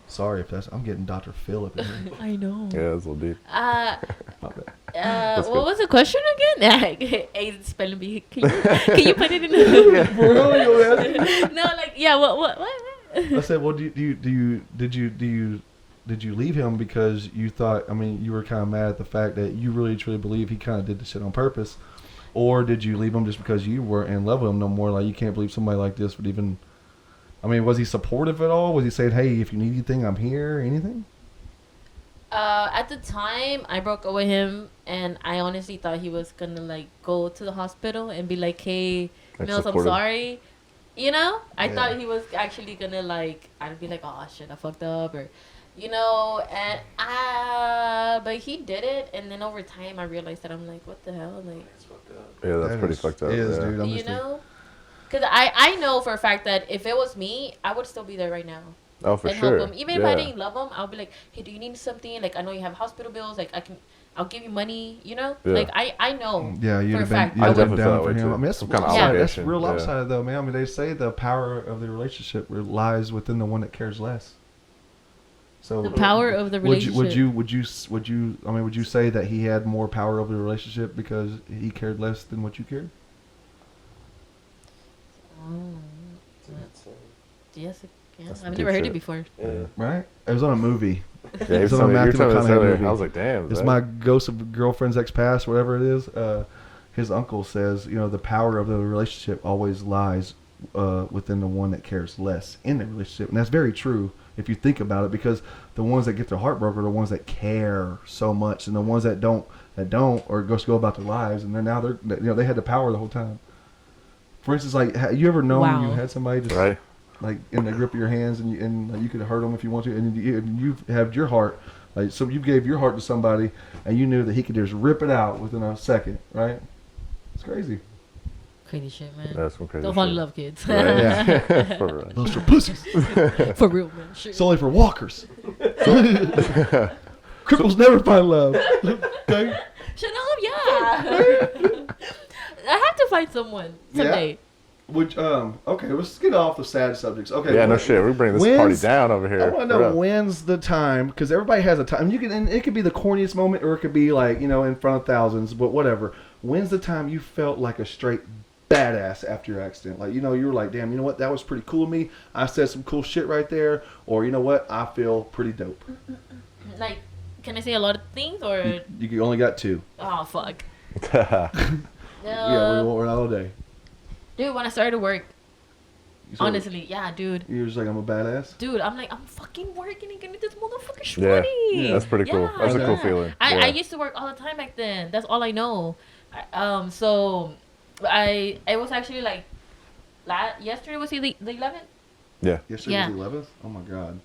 [SPEAKER 5] Sorry if I'm getting Dr. Phil up in here.
[SPEAKER 4] I know.
[SPEAKER 3] Yeah, that's a little deep.
[SPEAKER 5] My bad.
[SPEAKER 4] What was the question again? Hey, spelling bee. Can you put it in the
[SPEAKER 5] Bro, you asked me.
[SPEAKER 4] No, like yeah. What?
[SPEAKER 5] I said, well, did you leave him because you thought? I mean, you were kind of mad at the fact that you really truly believe he kind of did the shit on purpose, or did you leave him just because you weren't in love with him no more? Like you can't believe somebody like this would even. I mean, was he supportive at all? Was he saying, "Hey, if you need anything, I'm here"? Anything?
[SPEAKER 4] At the time, I broke up with him, and I honestly thought he was gonna like go to the hospital and be like, "Hey,
[SPEAKER 3] Like
[SPEAKER 4] Mills, I'm
[SPEAKER 3] supportive.
[SPEAKER 4] sorry." You know, I
[SPEAKER 5] Yeah.
[SPEAKER 4] thought he was actually gonna like. I'd be like, "Oh shit, I fucked up," or, you know, and but he did it, and then over time, I realized that I'm like, "What the hell?" Like,
[SPEAKER 2] That's fucked up.
[SPEAKER 3] Yeah, that's
[SPEAKER 5] That
[SPEAKER 3] pretty
[SPEAKER 5] is-
[SPEAKER 3] fucked up.
[SPEAKER 5] it is,
[SPEAKER 3] yeah.
[SPEAKER 5] dude. I'm
[SPEAKER 4] you
[SPEAKER 5] just
[SPEAKER 4] know, because I know for a fact that if it was me, I would still be there right now.
[SPEAKER 3] Oh, for
[SPEAKER 4] and
[SPEAKER 3] sure.
[SPEAKER 4] help them. Even if I didn't love them, I'll be like, hey, do you need something? Like, I know you have hospital bills. Like, I'll give you money. You know,
[SPEAKER 3] Yeah.
[SPEAKER 4] like I know.
[SPEAKER 5] Yeah, you'd
[SPEAKER 4] for a
[SPEAKER 5] have been,
[SPEAKER 4] fact.
[SPEAKER 5] you'd
[SPEAKER 3] I
[SPEAKER 5] have been
[SPEAKER 3] definitely
[SPEAKER 5] down
[SPEAKER 3] felt
[SPEAKER 5] for
[SPEAKER 3] that way,
[SPEAKER 5] him.
[SPEAKER 3] too.
[SPEAKER 5] I mean, that's
[SPEAKER 3] Some kind of
[SPEAKER 5] upside. That's
[SPEAKER 3] obligation,
[SPEAKER 5] real
[SPEAKER 3] yeah.
[SPEAKER 5] upside, though, man. I mean, they say the power of the relationship lies within the one that cares less. So
[SPEAKER 4] The power of the relationship.
[SPEAKER 5] Would you say that he had more power over the relationship because he cared less than what you cared?
[SPEAKER 4] Yes, yeah.
[SPEAKER 3] That's
[SPEAKER 4] I've
[SPEAKER 3] deep
[SPEAKER 4] never heard
[SPEAKER 3] shit.
[SPEAKER 4] it before.
[SPEAKER 3] Yeah.
[SPEAKER 5] Right? It was on a movie.
[SPEAKER 3] Yeah,
[SPEAKER 5] It's
[SPEAKER 3] you
[SPEAKER 5] on a
[SPEAKER 3] were
[SPEAKER 5] Matthew
[SPEAKER 3] telling me this
[SPEAKER 5] McConaughey
[SPEAKER 3] earlier.
[SPEAKER 5] movie.
[SPEAKER 3] I was like, damn.
[SPEAKER 5] It's my Ghost of a Girlfriend's Ex-Past, whatever it is. His uncle says, the power of the relationship always lies within the one that cares less in the relationship. And that's very true if you think about it, because the ones that get their heart broken are the ones that care so much, and the ones that don't or just go about their lives, and then now they had the power the whole time. For instance, like, you ever known you had somebody just
[SPEAKER 3] right.
[SPEAKER 5] like in the grip of your hands, and you could hurt them if you want to, and you have your heart, like, so you gave your heart to somebody, and you knew that he could just rip it out within a second, right? It's crazy.
[SPEAKER 4] Crazy shit, man.
[SPEAKER 3] That's some crazy
[SPEAKER 4] Don't fall in
[SPEAKER 3] shit.
[SPEAKER 4] love, kids.
[SPEAKER 3] Right.
[SPEAKER 5] Yeah.
[SPEAKER 3] For real.
[SPEAKER 5] Those for pussies.
[SPEAKER 4] For real, man. Shit.
[SPEAKER 5] It's only for walkers. Cripples never find love. Okay?
[SPEAKER 4] Shut up, yeah. I have to find someone someday.
[SPEAKER 5] Which okay, let's get off the sad subjects. Okay.
[SPEAKER 3] Yeah, no shit. We bring this party down over here.
[SPEAKER 5] I want to know when's the time, because everybody has a time. And it could be the corniest moment, or it could be like, in front of thousands, but whatever. When's the time you felt like a straight badass after your accident? Like, you were like, damn, you know what? That was pretty cool of me. I said some cool shit right there. Or, you know what? I feel pretty dope.
[SPEAKER 4] Like, can I say a lot of things, or?
[SPEAKER 5] You only got two.
[SPEAKER 4] Oh, fuck.
[SPEAKER 5] Yeah, we're not all day.
[SPEAKER 4] Dude, when I started work, honestly, yeah, dude.
[SPEAKER 5] You're just like, I'm a badass?
[SPEAKER 4] Dude, I'm like, I'm fucking working and getting this motherfucking
[SPEAKER 3] Yeah.
[SPEAKER 4] money.
[SPEAKER 3] Yeah, that's pretty cool. That's a cool feeling.
[SPEAKER 4] I
[SPEAKER 3] Yeah.
[SPEAKER 4] used to work all the time back then. That's all I know. So I was actually like, yesterday was the 11th?
[SPEAKER 3] Yeah.
[SPEAKER 5] Yesterday was the 11th? Oh my god.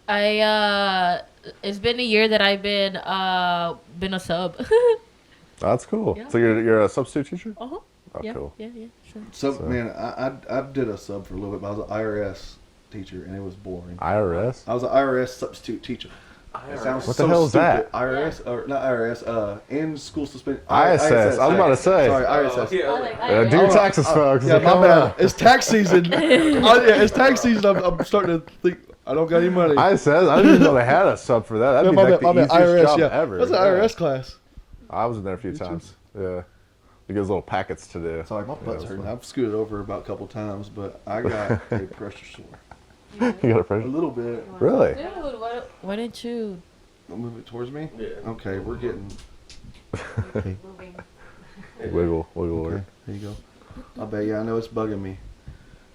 [SPEAKER 4] It's been a year that I've been a sub.
[SPEAKER 3] That's cool.
[SPEAKER 4] Yeah.
[SPEAKER 3] So you're a substitute teacher?
[SPEAKER 4] Uh-huh.
[SPEAKER 3] Oh,
[SPEAKER 4] Yeah,
[SPEAKER 3] cool.
[SPEAKER 4] yeah, sure.
[SPEAKER 5] So, man, I did a sub for a little bit, but I was an IRS teacher, and it was boring.
[SPEAKER 3] IRS?
[SPEAKER 5] I was an IRS substitute teacher. It sounds
[SPEAKER 3] What
[SPEAKER 5] so
[SPEAKER 3] the hell is
[SPEAKER 5] stupid.
[SPEAKER 3] that?
[SPEAKER 5] IRS, or not IRS, in school suspension.
[SPEAKER 3] ISS. I was about to say.
[SPEAKER 5] Sorry, ISS.
[SPEAKER 2] Yeah.
[SPEAKER 3] Do your taxes, folks.
[SPEAKER 5] Yeah, my
[SPEAKER 3] Come
[SPEAKER 5] bad.
[SPEAKER 3] on.
[SPEAKER 5] It's tax season. It's tax season. I'm starting to think I don't got any money.
[SPEAKER 3] I didn't even know they had a sub for that. That'd be like the easiest job ever.
[SPEAKER 5] That's an IRS class.
[SPEAKER 3] I was in there a few times. Yeah. You get those little packets to do.
[SPEAKER 5] So like my butt's
[SPEAKER 3] Yeah,
[SPEAKER 5] hurting.
[SPEAKER 3] fun.
[SPEAKER 5] I've scooted over about a couple times, but I got a pressure sore.
[SPEAKER 3] You got a
[SPEAKER 5] A
[SPEAKER 3] pressure?
[SPEAKER 5] little bit.
[SPEAKER 3] Really?
[SPEAKER 4] Dude, why didn't you?
[SPEAKER 5] Move it towards me?
[SPEAKER 2] Yeah.
[SPEAKER 5] Okay, we're getting. Okay,
[SPEAKER 3] Wiggle
[SPEAKER 5] okay,
[SPEAKER 3] work.
[SPEAKER 5] there you go. I bet, yeah, I know it's bugging me.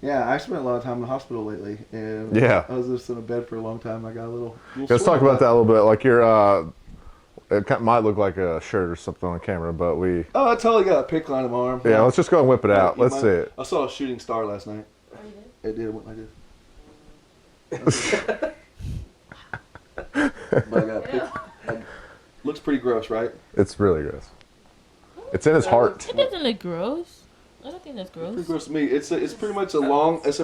[SPEAKER 5] Yeah, I spent a lot of time in the hospital lately, and
[SPEAKER 3] Yeah.
[SPEAKER 5] I was just in a bed for a long time. I got a little
[SPEAKER 3] Let's
[SPEAKER 5] sore
[SPEAKER 3] talk about
[SPEAKER 5] butt.
[SPEAKER 3] that a little bit. Like it might look like a shirt or something on camera, but we.
[SPEAKER 5] Oh, I totally got a pick line in my arm.
[SPEAKER 3] Yeah, let's just go and whip it out.
[SPEAKER 5] You
[SPEAKER 3] Let's
[SPEAKER 5] mind?
[SPEAKER 3] see it.
[SPEAKER 5] I saw a shooting star last night. It did. It went like this. But I got a pick. Looks pretty gross, right?
[SPEAKER 3] It's really gross. It's in his heart.
[SPEAKER 4] It doesn't look gross. I don't think that's
[SPEAKER 5] Pretty
[SPEAKER 4] gross.
[SPEAKER 5] gross to me. It's pretty much a long IV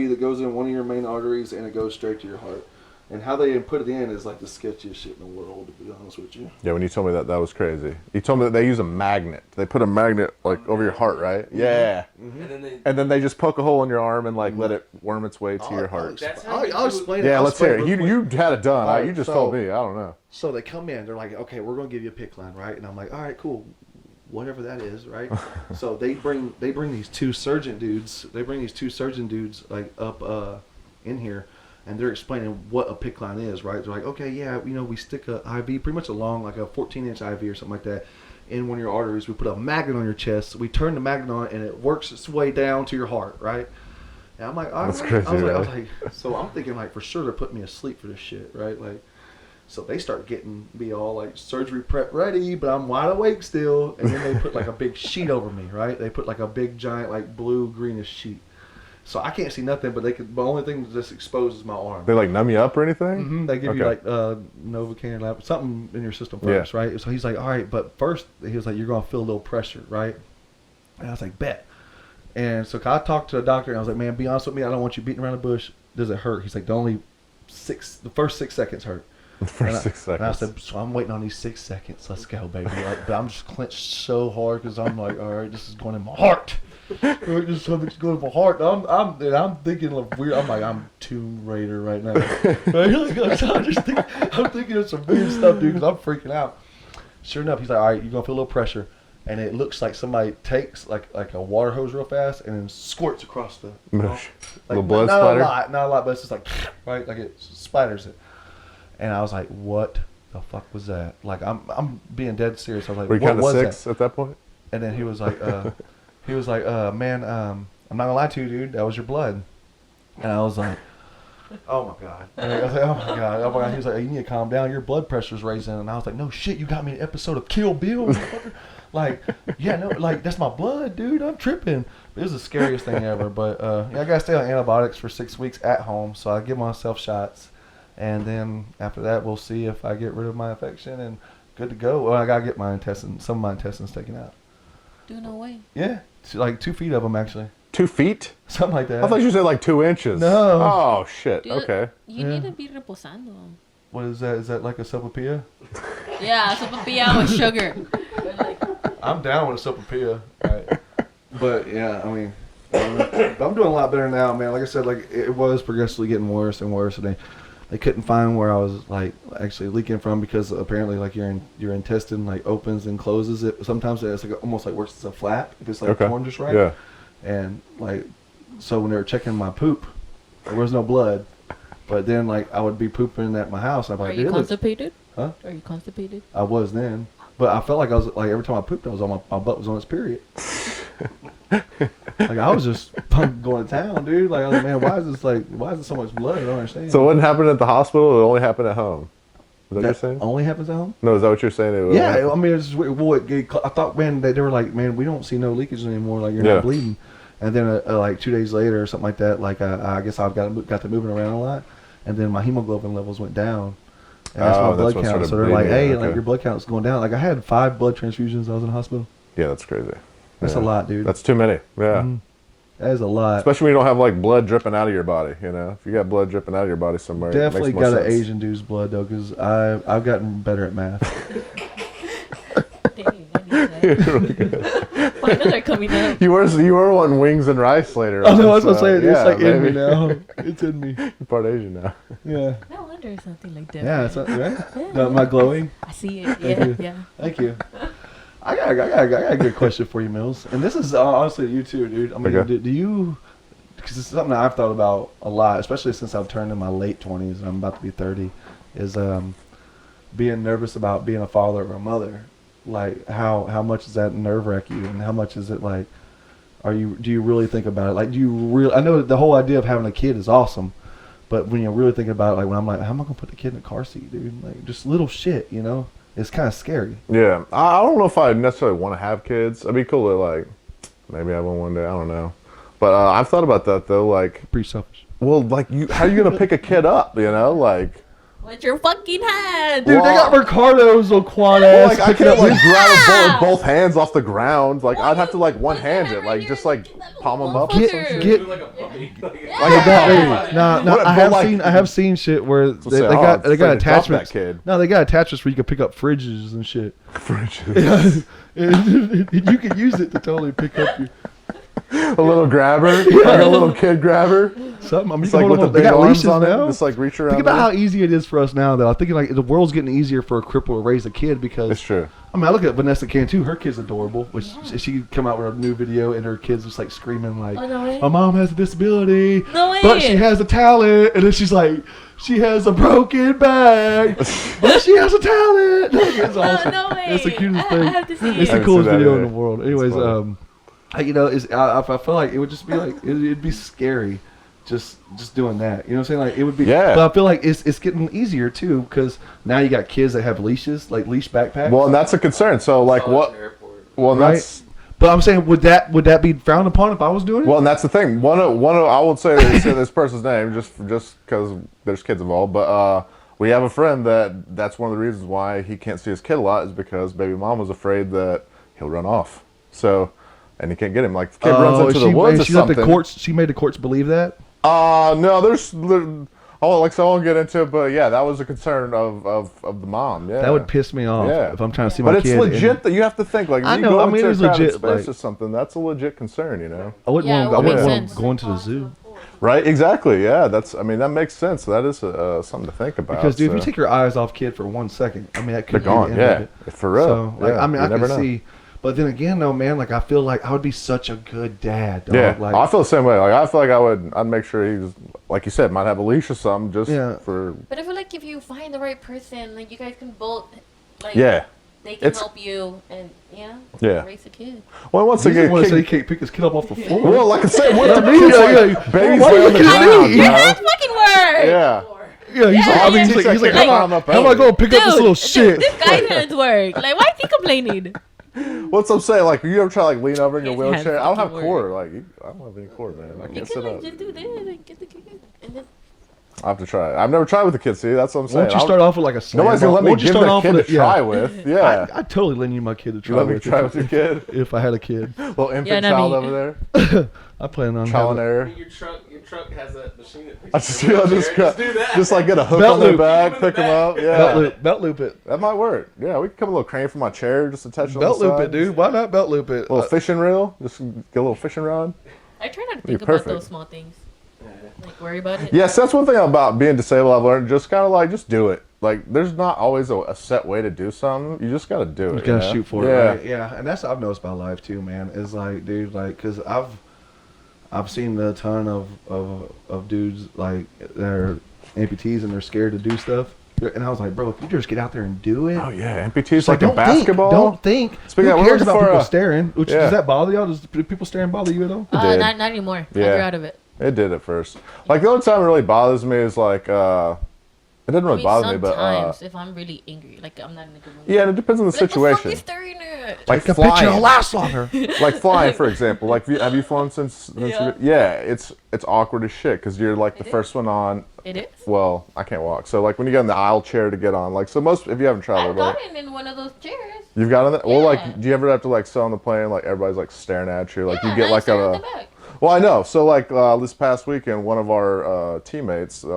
[SPEAKER 5] that goes in one of your main arteries and it goes straight to your heart. And how they put it in is like the sketchiest shit in the world, to be honest with you.
[SPEAKER 3] Yeah, when you told me that was crazy. You told me that they use a magnet. They put a magnet like over your heart, right? Yeah. And then they just poke a hole in your arm and like let it worm its way to your heart.
[SPEAKER 2] That's how you
[SPEAKER 5] I'll
[SPEAKER 2] do it.
[SPEAKER 5] explain it.
[SPEAKER 3] Yeah,
[SPEAKER 5] I'll
[SPEAKER 3] let's hear
[SPEAKER 5] explain
[SPEAKER 3] it. You had it done.
[SPEAKER 5] Alright,
[SPEAKER 3] You just
[SPEAKER 5] so-
[SPEAKER 3] told me. I don't know.
[SPEAKER 5] So they come in, they're like, okay, we're gonna give you a pick line, right? And I'm like, all right, cool, whatever that is, right? So they bring these two surgeon dudes. Like up in here, and they're explaining what a pick line is, right? They're like, okay, yeah, we stick a IV, pretty much like a 14-inch IV or something like that, in one of your arteries. We put a magnet on your chest. We turn the magnet on, and it works its way down to your heart, right? And I'm like, all right.
[SPEAKER 3] That's crazy,
[SPEAKER 5] I was
[SPEAKER 3] right?
[SPEAKER 5] like, so I'm thinking like for sure they're putting me asleep for this shit, right? Like. So they start getting me all like surgery prep ready, but I'm wide awake still. And then they put like a big sheet over me, right? They put like a big giant like blue greenish sheet. So I can't see nothing, but the only thing that's exposed is my arm.
[SPEAKER 3] They like numb you up or anything?
[SPEAKER 5] Mm-hmm. They give you
[SPEAKER 3] Okay.
[SPEAKER 5] like Novocaine, something in your system first, right? So he's like, all right, but first he was like, you're gonna feel a little pressure, right? And I was like, bet. And so I talked to the doctor and I was like, man, be honest with me, I don't want you beating around the bush. Does it hurt? He's like, the only the first 6 seconds hurt.
[SPEAKER 3] The first 6 seconds.
[SPEAKER 5] And I said, so I'm waiting on these 6 seconds. Let's go, baby. Like, but I'm just clenched so hard because I'm like, all right, this is going in my heart. Just something's going in my heart. I'm thinking of weird. I'm like, I'm Tomb Raider right now. I'm thinking of some weird stuff, dude, because I'm freaking out. Sure enough, he's like, all right, you're gonna feel a little pressure, and it looks like somebody takes like a water hose real fast and then squirts across the
[SPEAKER 3] Little blood
[SPEAKER 5] not
[SPEAKER 3] splatter.
[SPEAKER 5] not a lot, but it's just like right, like it splatters it. And I was like, what the fuck was that? Like I'm being dead serious. I was like,
[SPEAKER 3] Were you
[SPEAKER 5] what
[SPEAKER 3] kind of
[SPEAKER 5] was
[SPEAKER 3] six
[SPEAKER 5] that?
[SPEAKER 3] at that point?
[SPEAKER 5] And then he was like, man, I'm not gonna lie to you, dude. That was your blood. And I was like, oh my god. And I was like, oh my god. Oh my god. He was like, you need to calm down. Your blood pressure's raising. And I was like, no shit. You got me an episode of Kill Bill, motherfucker. Like, yeah, no, like that's my blood, dude. I'm tripping. It was the scariest thing ever. But yeah, I gotta stay on antibiotics for 6 weeks at home. So I give myself shots, and then after that, we'll see if I get rid of my infection and good to go. Well, I gotta get some of my intestines taken out.
[SPEAKER 4] Dude, no way.
[SPEAKER 5] Yeah, like 2 feet of them actually.
[SPEAKER 3] 2 feet?
[SPEAKER 5] Something like that.
[SPEAKER 3] I thought you said like 2 inches.
[SPEAKER 5] No.
[SPEAKER 3] Oh shit.
[SPEAKER 4] Dude,
[SPEAKER 3] Okay.
[SPEAKER 4] You need to be reposando.
[SPEAKER 5] What is that? Is that like a sopapilla?
[SPEAKER 4] Yeah, sopapilla with sugar.
[SPEAKER 5] I'm down with a sopapilla. Right. But yeah, I mean, I'm doing a lot better now, man. Like I said, like it was progressively getting worse and worse, and they couldn't find where I was like actually leaking from because apparently like your intestine like opens and closes it. Sometimes it's like almost like works as a flap if it's like torn just right.
[SPEAKER 3] Yeah.
[SPEAKER 5] And like, so when they were checking my poop, there was no blood. But then like I would be pooping at my house. And I'd be like,
[SPEAKER 4] Are you constipated?
[SPEAKER 5] Huh?
[SPEAKER 4] Are you constipated?
[SPEAKER 5] I was then. But I felt like I was like every time I pooped, I was on my butt was on its period. Like I was just going to town, dude. Like I was like, man, why is there so much blood? I don't understand.
[SPEAKER 3] So it wouldn't happen at the hospital. It only happened at home. Is that what you're saying?
[SPEAKER 5] Only happens at home?
[SPEAKER 3] No, is that what you're saying?
[SPEAKER 5] Yeah, I mean, it's just, I thought, man, they were like, man, we don't see no leakage anymore. Like you're not bleeding. And then like 2 days later or something like that, like I guess I got to moving around a lot, and then my hemoglobin levels went down. And that's my blood count. So they're like, hey, like your blood count's going down. Like I had 5 blood transfusions. I was in the hospital.
[SPEAKER 3] Yeah, that's crazy.
[SPEAKER 5] That's a lot, dude.
[SPEAKER 3] That's too many. Yeah.
[SPEAKER 5] Mm-hmm. That is a lot.
[SPEAKER 3] Especially when you don't have like blood dripping out of your body. You know, if you got blood dripping out of your body somewhere,
[SPEAKER 5] Definitely
[SPEAKER 3] it makes more
[SPEAKER 5] got an
[SPEAKER 3] sense.
[SPEAKER 5] Asian dude's blood though, because I've gotten better at math.
[SPEAKER 4] Dang, I need that. Why are they coming up?
[SPEAKER 3] You were wanting wings and rice later.
[SPEAKER 5] I know, that's what I'm saying. It's
[SPEAKER 3] yeah,
[SPEAKER 5] like in me
[SPEAKER 3] maybe.
[SPEAKER 5] now. It's in me.
[SPEAKER 3] You're part Asian now.
[SPEAKER 5] Yeah.
[SPEAKER 4] No wonder something like that.
[SPEAKER 5] Yeah, it's right.
[SPEAKER 4] Yeah.
[SPEAKER 5] Am I glowing?
[SPEAKER 4] I see it. Yeah, yeah.
[SPEAKER 5] Thank you. I got a good question for you, Mills. And this is honestly you too, dude. I mean,
[SPEAKER 3] Okay.
[SPEAKER 5] do you? Because it's something that I've thought about a lot, especially since I've turned in my late 20s and I'm about to be 30. Is being nervous about being a father or a mother. Like how much does that nerve wrack you, and how much is it like? Do you really think about it? Like, do you really? I know the whole idea of having a kid is awesome, but when you really think about it, like when I'm like, how am I gonna put the kid in a car seat, dude? Like just little shit, you know? It's kind of scary.
[SPEAKER 3] Yeah, I don't know if I necessarily want to have kids. It'd be cool to like maybe have one day. I don't know, but I've thought about that though. Like,
[SPEAKER 5] Pretty selfish.
[SPEAKER 3] well, like how are you gonna pick a kid up? You know, like.
[SPEAKER 4] With your fucking hand.
[SPEAKER 5] Dude, they got Ricardo's on quad ass.
[SPEAKER 3] Like I can't like grab a ball with both hands off the ground. Like I'd have to like one hand it, like just like palm them up.
[SPEAKER 5] Get
[SPEAKER 2] like a puppy.
[SPEAKER 5] I have seen shit where they got attachments.
[SPEAKER 3] That kid.
[SPEAKER 5] No, they got attachments where you can pick up fridges and shit.
[SPEAKER 3] Fridges.
[SPEAKER 5] And you can use it to totally pick up your
[SPEAKER 3] A little grabber, like a little kid grabber.
[SPEAKER 5] something. I mean,
[SPEAKER 3] It's like with the
[SPEAKER 5] they
[SPEAKER 3] big
[SPEAKER 5] got
[SPEAKER 3] arms
[SPEAKER 5] leashes
[SPEAKER 3] on it.
[SPEAKER 5] now.
[SPEAKER 3] Just like reach around.
[SPEAKER 5] Think about
[SPEAKER 3] there.
[SPEAKER 5] how easy it is for us now, though. I'm thinking like the world's getting easier for a cripple to raise a kid because
[SPEAKER 3] It's true.
[SPEAKER 5] I mean, I look at Vanessa Cantu. Her kid's adorable. Which she come out with a new video and her kid's just like screaming like,
[SPEAKER 4] Oh, no way.
[SPEAKER 5] "My mom has a disability,
[SPEAKER 4] No way.
[SPEAKER 5] but she has a talent." And then she's like, "She has a broken back, but she has a talent." Like, it's awesome.
[SPEAKER 4] no way.
[SPEAKER 5] It's the cutest
[SPEAKER 4] I
[SPEAKER 5] thing.
[SPEAKER 4] have to see
[SPEAKER 5] It's
[SPEAKER 4] it.
[SPEAKER 5] the
[SPEAKER 3] haven't
[SPEAKER 5] coolest
[SPEAKER 3] seen that
[SPEAKER 5] video in
[SPEAKER 3] either.
[SPEAKER 5] the world. Anyways,
[SPEAKER 3] funny.
[SPEAKER 5] you know, I feel like it would just be like it'd be scary. Just doing that, you know what I'm saying? Like it would be,
[SPEAKER 3] Yeah.
[SPEAKER 5] But I feel like it's getting easier too because now you got kids that have leashes, like leash backpacks.
[SPEAKER 3] Well, and that's a concern. So like what? Well, and
[SPEAKER 5] Right.
[SPEAKER 3] that's
[SPEAKER 5] But I'm saying, would that be frowned upon if I was doing it?
[SPEAKER 3] well, and that's the thing. One of I won't say this person's name just because there's kids involved, but we have a friend that's one of the reasons why he can't see his kid a lot is because baby mom was afraid that he'll run off. So, and he can't get him. Like the kid runs into the woods or something.
[SPEAKER 5] She made the courts believe that.
[SPEAKER 3] No, Oh, like so I won't get into it, but yeah, that was a concern of the mom. Yeah,
[SPEAKER 5] That would piss me off
[SPEAKER 3] Yeah.
[SPEAKER 5] if I'm trying to see my
[SPEAKER 3] but
[SPEAKER 5] kid.
[SPEAKER 3] it's legit that you have to think like if
[SPEAKER 5] I
[SPEAKER 3] you
[SPEAKER 5] know,
[SPEAKER 3] go
[SPEAKER 5] I mean,
[SPEAKER 3] into
[SPEAKER 5] it's
[SPEAKER 3] a crowded
[SPEAKER 5] legit,
[SPEAKER 3] space
[SPEAKER 5] like-
[SPEAKER 3] or something. That's a legit concern, you know.
[SPEAKER 5] I wouldn't
[SPEAKER 4] Yeah,
[SPEAKER 5] want. I
[SPEAKER 4] it
[SPEAKER 5] wouldn't
[SPEAKER 4] makes
[SPEAKER 5] want
[SPEAKER 4] sense.
[SPEAKER 5] going to the zoo.
[SPEAKER 3] Right? Exactly. Yeah. That makes sense. That is something to think about.
[SPEAKER 5] Because dude, if you
[SPEAKER 3] so.
[SPEAKER 5] take your eyes off kid for 1 second, I mean that
[SPEAKER 3] They're
[SPEAKER 5] could
[SPEAKER 3] gone.
[SPEAKER 5] be the end of
[SPEAKER 3] Yeah,
[SPEAKER 5] it.
[SPEAKER 3] for real.
[SPEAKER 5] So, like,
[SPEAKER 3] Yeah,
[SPEAKER 5] I mean,
[SPEAKER 3] you
[SPEAKER 5] I
[SPEAKER 3] never
[SPEAKER 5] can
[SPEAKER 3] know.
[SPEAKER 5] see. But then again, though, man, like I feel like I would be such a good dad. Dog.
[SPEAKER 3] Yeah,
[SPEAKER 5] Like,
[SPEAKER 3] I feel the same way. Like I feel like I'd make sure he's like you said, might have a leash or something just
[SPEAKER 5] Yeah.
[SPEAKER 3] for.
[SPEAKER 4] But I feel like if you find the right person, like you guys can both, like,
[SPEAKER 3] Yeah.
[SPEAKER 4] they can
[SPEAKER 3] It's-
[SPEAKER 4] help you and
[SPEAKER 3] Yeah.
[SPEAKER 4] raise a kid.
[SPEAKER 3] Well, once
[SPEAKER 5] He's the
[SPEAKER 3] again,
[SPEAKER 5] one that said he can't pick his kid up off the floor.
[SPEAKER 3] well, like I said, what
[SPEAKER 5] Yeah,
[SPEAKER 3] the
[SPEAKER 5] me,
[SPEAKER 3] kids,
[SPEAKER 5] yeah,
[SPEAKER 3] like,
[SPEAKER 5] yeah.
[SPEAKER 3] babies
[SPEAKER 5] Why
[SPEAKER 3] lay
[SPEAKER 5] you
[SPEAKER 3] on the
[SPEAKER 5] looking at
[SPEAKER 3] ground,
[SPEAKER 5] me?
[SPEAKER 3] bro.
[SPEAKER 4] That fucking work.
[SPEAKER 3] Yeah.
[SPEAKER 5] Yeah, he's
[SPEAKER 4] Yeah,
[SPEAKER 5] like, I mean,
[SPEAKER 4] yeah,
[SPEAKER 5] he's like,
[SPEAKER 3] like,
[SPEAKER 5] how am I
[SPEAKER 3] climb up
[SPEAKER 5] going to
[SPEAKER 3] early.
[SPEAKER 5] pick up this little shit?
[SPEAKER 4] This guy's hands work. Like, why is he complaining?
[SPEAKER 3] What's I'm saying? Like, you ever try like lean over in your
[SPEAKER 4] His hands
[SPEAKER 3] wheelchair? I don't have
[SPEAKER 4] fucking
[SPEAKER 3] core. Like, I don't have any core, man. I
[SPEAKER 4] You
[SPEAKER 3] can't
[SPEAKER 4] can
[SPEAKER 3] sit
[SPEAKER 4] like
[SPEAKER 3] up.
[SPEAKER 4] just do this and get the kid, and then
[SPEAKER 3] I have to try it. I've never tried with the kids. See, that's what I'm saying.
[SPEAKER 5] Won't you start off with like a slam?
[SPEAKER 3] Nobody's gonna let me
[SPEAKER 5] Won't you
[SPEAKER 3] give
[SPEAKER 5] start
[SPEAKER 3] the
[SPEAKER 5] off
[SPEAKER 3] kid
[SPEAKER 5] with
[SPEAKER 3] to try with. Yeah.
[SPEAKER 5] I'd totally lend you my kid to try
[SPEAKER 3] You let me
[SPEAKER 5] with.
[SPEAKER 3] try with your kid?
[SPEAKER 5] If I had a kid.
[SPEAKER 3] Little infant
[SPEAKER 4] Yeah, not
[SPEAKER 3] child
[SPEAKER 4] me.
[SPEAKER 3] over there.
[SPEAKER 5] I plan on
[SPEAKER 3] Trial and
[SPEAKER 5] having
[SPEAKER 3] error.
[SPEAKER 2] Your truck has that machine that
[SPEAKER 3] I
[SPEAKER 2] picks
[SPEAKER 3] just,
[SPEAKER 2] your wheelchair.
[SPEAKER 3] just,
[SPEAKER 2] do that.
[SPEAKER 3] just like get a hook
[SPEAKER 5] Belt
[SPEAKER 3] on their
[SPEAKER 5] loop.
[SPEAKER 3] back,
[SPEAKER 2] Put 'em in
[SPEAKER 3] pick them
[SPEAKER 2] the
[SPEAKER 3] up. Yeah.
[SPEAKER 5] belt loop it.
[SPEAKER 3] That might work. Yeah, we can come a little crane from my chair, just attach it on
[SPEAKER 5] Belt
[SPEAKER 3] the
[SPEAKER 5] loop
[SPEAKER 3] side.
[SPEAKER 5] it, dude. Why not belt loop it?
[SPEAKER 3] A little fishing reel. Just get a little fishing rod.
[SPEAKER 4] I try not to
[SPEAKER 3] You're
[SPEAKER 4] think about
[SPEAKER 3] perfect.
[SPEAKER 4] those small things. Like worry about it.
[SPEAKER 3] Yes, that's one thing about being disabled. I've learned just kind of like just do it. Like there's not always a set way to do something. You just got to do it.
[SPEAKER 5] You gotta
[SPEAKER 3] know?
[SPEAKER 5] shoot for
[SPEAKER 3] yeah.
[SPEAKER 5] it, right? Yeah, and that's what I've noticed about life too, man. Is like, dude, like, cause I've seen a ton of dudes like that are amputees and they're scared to do stuff. And I was like, bro, if you just get out there and do it,
[SPEAKER 3] Oh yeah, amputees
[SPEAKER 5] it's
[SPEAKER 3] like in
[SPEAKER 5] don't
[SPEAKER 3] basketball.
[SPEAKER 5] Don't think.
[SPEAKER 3] Speaking
[SPEAKER 5] Who
[SPEAKER 3] of, we're
[SPEAKER 5] cares
[SPEAKER 3] looking
[SPEAKER 5] about
[SPEAKER 3] for,
[SPEAKER 5] people staring? Which
[SPEAKER 3] yeah.
[SPEAKER 5] does that bother y'all? Do people staring bother you at all?
[SPEAKER 3] did.
[SPEAKER 4] Not anymore. I
[SPEAKER 3] Yeah.
[SPEAKER 4] grew out of it.
[SPEAKER 3] It did at first. Like the only time it really bothers me is like it didn't really bother me, but
[SPEAKER 4] sometimes if I'm really angry, like I'm not in a good mood.
[SPEAKER 3] yeah, and it depends on the
[SPEAKER 4] Like, the fuck
[SPEAKER 3] situation.
[SPEAKER 4] you staring at?
[SPEAKER 3] Like
[SPEAKER 5] Take a picture, it'll
[SPEAKER 3] flying,
[SPEAKER 5] last longer.
[SPEAKER 3] like flying, for example. Like have you flown since?
[SPEAKER 4] Yeah.
[SPEAKER 3] Yeah, it's awkward as shit because you're like the
[SPEAKER 4] It
[SPEAKER 3] first one on.
[SPEAKER 4] It is.
[SPEAKER 3] Well, I can't walk, so like when you get in the aisle chair to get on, like so most if you haven't
[SPEAKER 4] I've
[SPEAKER 3] traveled, like,
[SPEAKER 4] gotten in one of those chairs.
[SPEAKER 3] you've gotten that. Well,
[SPEAKER 4] Yeah.
[SPEAKER 3] like do you ever have to like sit on the plane like everybody's like staring at you, like
[SPEAKER 4] Yeah,
[SPEAKER 3] you get
[SPEAKER 4] and I
[SPEAKER 3] like
[SPEAKER 4] stare at
[SPEAKER 3] a.
[SPEAKER 4] the back.
[SPEAKER 3] Well, I know. So, like this past weekend, one of our teammates on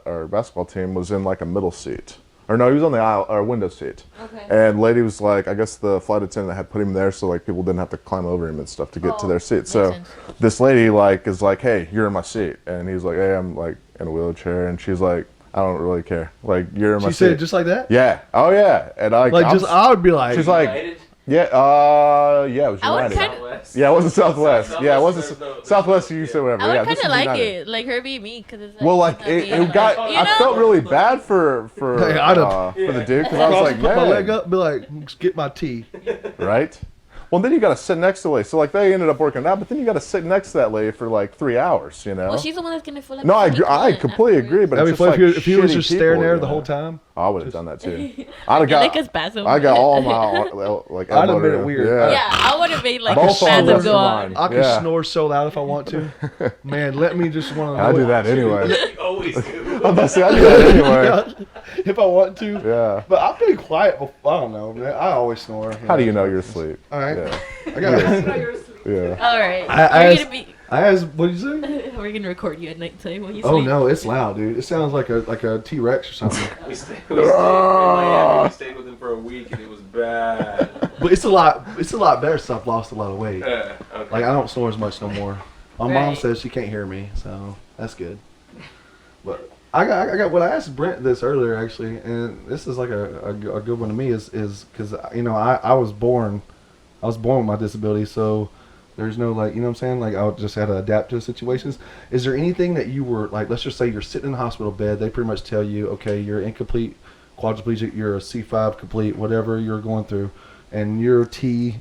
[SPEAKER 3] our basketball team was in like a middle seat, or no, he was on the aisle or window seat.
[SPEAKER 4] Okay.
[SPEAKER 3] And lady was like, I guess the flight attendant had put him there so like people didn't have to climb over him and stuff to get to
[SPEAKER 4] Oh,
[SPEAKER 3] their seat.
[SPEAKER 4] makes
[SPEAKER 3] So,
[SPEAKER 4] sense.
[SPEAKER 3] this lady like is like, hey, you're in my seat, and he's like, hey, I'm like in a wheelchair, and she's like, I don't really care, like you're in my
[SPEAKER 5] She
[SPEAKER 3] seat.
[SPEAKER 5] said it just like that.
[SPEAKER 3] Yeah. Oh yeah. And I
[SPEAKER 5] Like just I would be like,
[SPEAKER 3] She's like,
[SPEAKER 2] United?
[SPEAKER 3] yeah. Yeah. It was
[SPEAKER 4] I would
[SPEAKER 3] United.
[SPEAKER 4] kinda-
[SPEAKER 2] Southwest?
[SPEAKER 3] Yeah, it wasn't Southwest. Yeah, it wasn't
[SPEAKER 2] there's no-
[SPEAKER 3] Southwest. You say whatever.
[SPEAKER 4] I would
[SPEAKER 3] yeah,
[SPEAKER 4] kind
[SPEAKER 3] this
[SPEAKER 4] of
[SPEAKER 3] is
[SPEAKER 4] like
[SPEAKER 3] United.
[SPEAKER 4] it, like her being me, because it's like.
[SPEAKER 3] Well, like
[SPEAKER 4] not
[SPEAKER 3] it
[SPEAKER 4] being,
[SPEAKER 3] got.
[SPEAKER 4] you
[SPEAKER 3] I
[SPEAKER 4] know?
[SPEAKER 3] felt really bad for
[SPEAKER 5] Hey, I'd have-
[SPEAKER 3] for the dude because I was
[SPEAKER 5] cross,
[SPEAKER 3] like,
[SPEAKER 5] put my
[SPEAKER 3] man,
[SPEAKER 5] leg up, be like, just get my tea.
[SPEAKER 3] right? Well, then you got to sit next to the lady. So like they ended up working it out, but then you got to sit next to that lady for like 3 hours. You know.
[SPEAKER 4] Well, she's the one that's gonna fill up.
[SPEAKER 3] No,
[SPEAKER 4] the
[SPEAKER 3] I
[SPEAKER 4] cunt
[SPEAKER 3] completely
[SPEAKER 4] afterwards.
[SPEAKER 3] agree, but
[SPEAKER 5] That'd
[SPEAKER 3] it's
[SPEAKER 5] be
[SPEAKER 3] just
[SPEAKER 5] funny
[SPEAKER 3] like
[SPEAKER 5] if he was
[SPEAKER 3] shitty
[SPEAKER 5] just staring
[SPEAKER 3] people,
[SPEAKER 5] there
[SPEAKER 3] you
[SPEAKER 5] the
[SPEAKER 3] know?
[SPEAKER 5] whole time.
[SPEAKER 3] I would have done that too. I'd have got.
[SPEAKER 4] Like a spasm.
[SPEAKER 3] I got all my like.
[SPEAKER 5] I'd have
[SPEAKER 3] elbow
[SPEAKER 5] made it
[SPEAKER 3] room.
[SPEAKER 5] weird.
[SPEAKER 3] Yeah.
[SPEAKER 4] Yeah, I would have made like a
[SPEAKER 3] Both arms
[SPEAKER 4] spasm
[SPEAKER 3] are
[SPEAKER 4] go on.
[SPEAKER 3] fine.
[SPEAKER 5] I can
[SPEAKER 3] Yeah.
[SPEAKER 5] snore so loud if I want to. Man, let me just want to.
[SPEAKER 3] I do that anyway.
[SPEAKER 2] You always do.
[SPEAKER 3] I'm about to say, I do that anyway.
[SPEAKER 5] if I want to.
[SPEAKER 3] Yeah.
[SPEAKER 5] But I've been quiet before. I don't know, man. I always snore.
[SPEAKER 3] How do you know you're asleep?
[SPEAKER 5] All right.
[SPEAKER 3] Yeah.
[SPEAKER 5] I got.
[SPEAKER 3] Yeah.
[SPEAKER 4] All right,
[SPEAKER 5] I
[SPEAKER 4] we're
[SPEAKER 5] asked-
[SPEAKER 4] gonna be.
[SPEAKER 5] I asked, what did you say?
[SPEAKER 4] We're gonna record you at nighttime when you
[SPEAKER 5] Oh
[SPEAKER 4] sleep.
[SPEAKER 5] no, it's loud, dude. It sounds like a T-Rex or something.
[SPEAKER 2] We stayed in Miami. We stayed with him for a week, and it was bad.
[SPEAKER 5] But it's a lot better since I've lost a lot of weight.
[SPEAKER 2] Okay.
[SPEAKER 5] Like I don't snore as much no more. My mom
[SPEAKER 4] Right.
[SPEAKER 5] says she can't hear me, so that's good. But I got what I asked Brent this earlier actually, and this is like a good one to me is because you know I was born with my disability, so there's no like, you know what I'm saying, like I just had to adapt to the situations. Is there anything that you were like, let's just say you're sitting in the hospital bed, they pretty much tell you, okay, you're incomplete quadriplegic, you're a C5 complete, whatever you're going through, and you're
[SPEAKER 3] 12.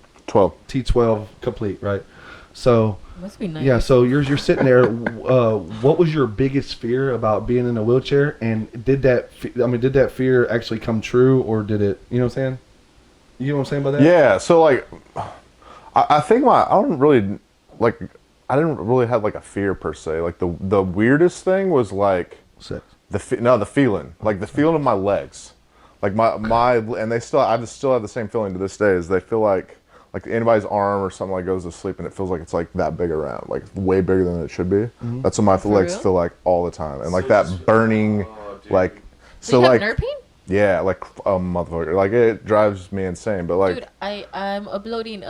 [SPEAKER 5] T12 complete, right? So
[SPEAKER 4] Must be nice.
[SPEAKER 5] yeah, so you're sitting there. What was your biggest fear about being in a wheelchair, and did that fear actually come true, or did it? You know what I'm saying? You know what I'm saying by that?
[SPEAKER 3] Yeah, so like, I think I don't really like. I didn't really have like a fear per se. Like the weirdest thing was like
[SPEAKER 5] Sex.
[SPEAKER 3] the feeling, like the feeling of my legs, like my and I still have the same feeling to this day. Is they feel like like anybody's arm or something like goes to sleep and it feels like it's like that big around, like way bigger than it should be. That's what my legs
[SPEAKER 4] real?
[SPEAKER 3] feel like all the time, and like
[SPEAKER 2] So
[SPEAKER 3] that
[SPEAKER 2] just-
[SPEAKER 3] burning,
[SPEAKER 2] dude.
[SPEAKER 3] like
[SPEAKER 4] So you have
[SPEAKER 3] like
[SPEAKER 4] nerve pain?
[SPEAKER 3] yeah, like a motherfucker, like it drives me insane. But like
[SPEAKER 4] Dude, I'm uploading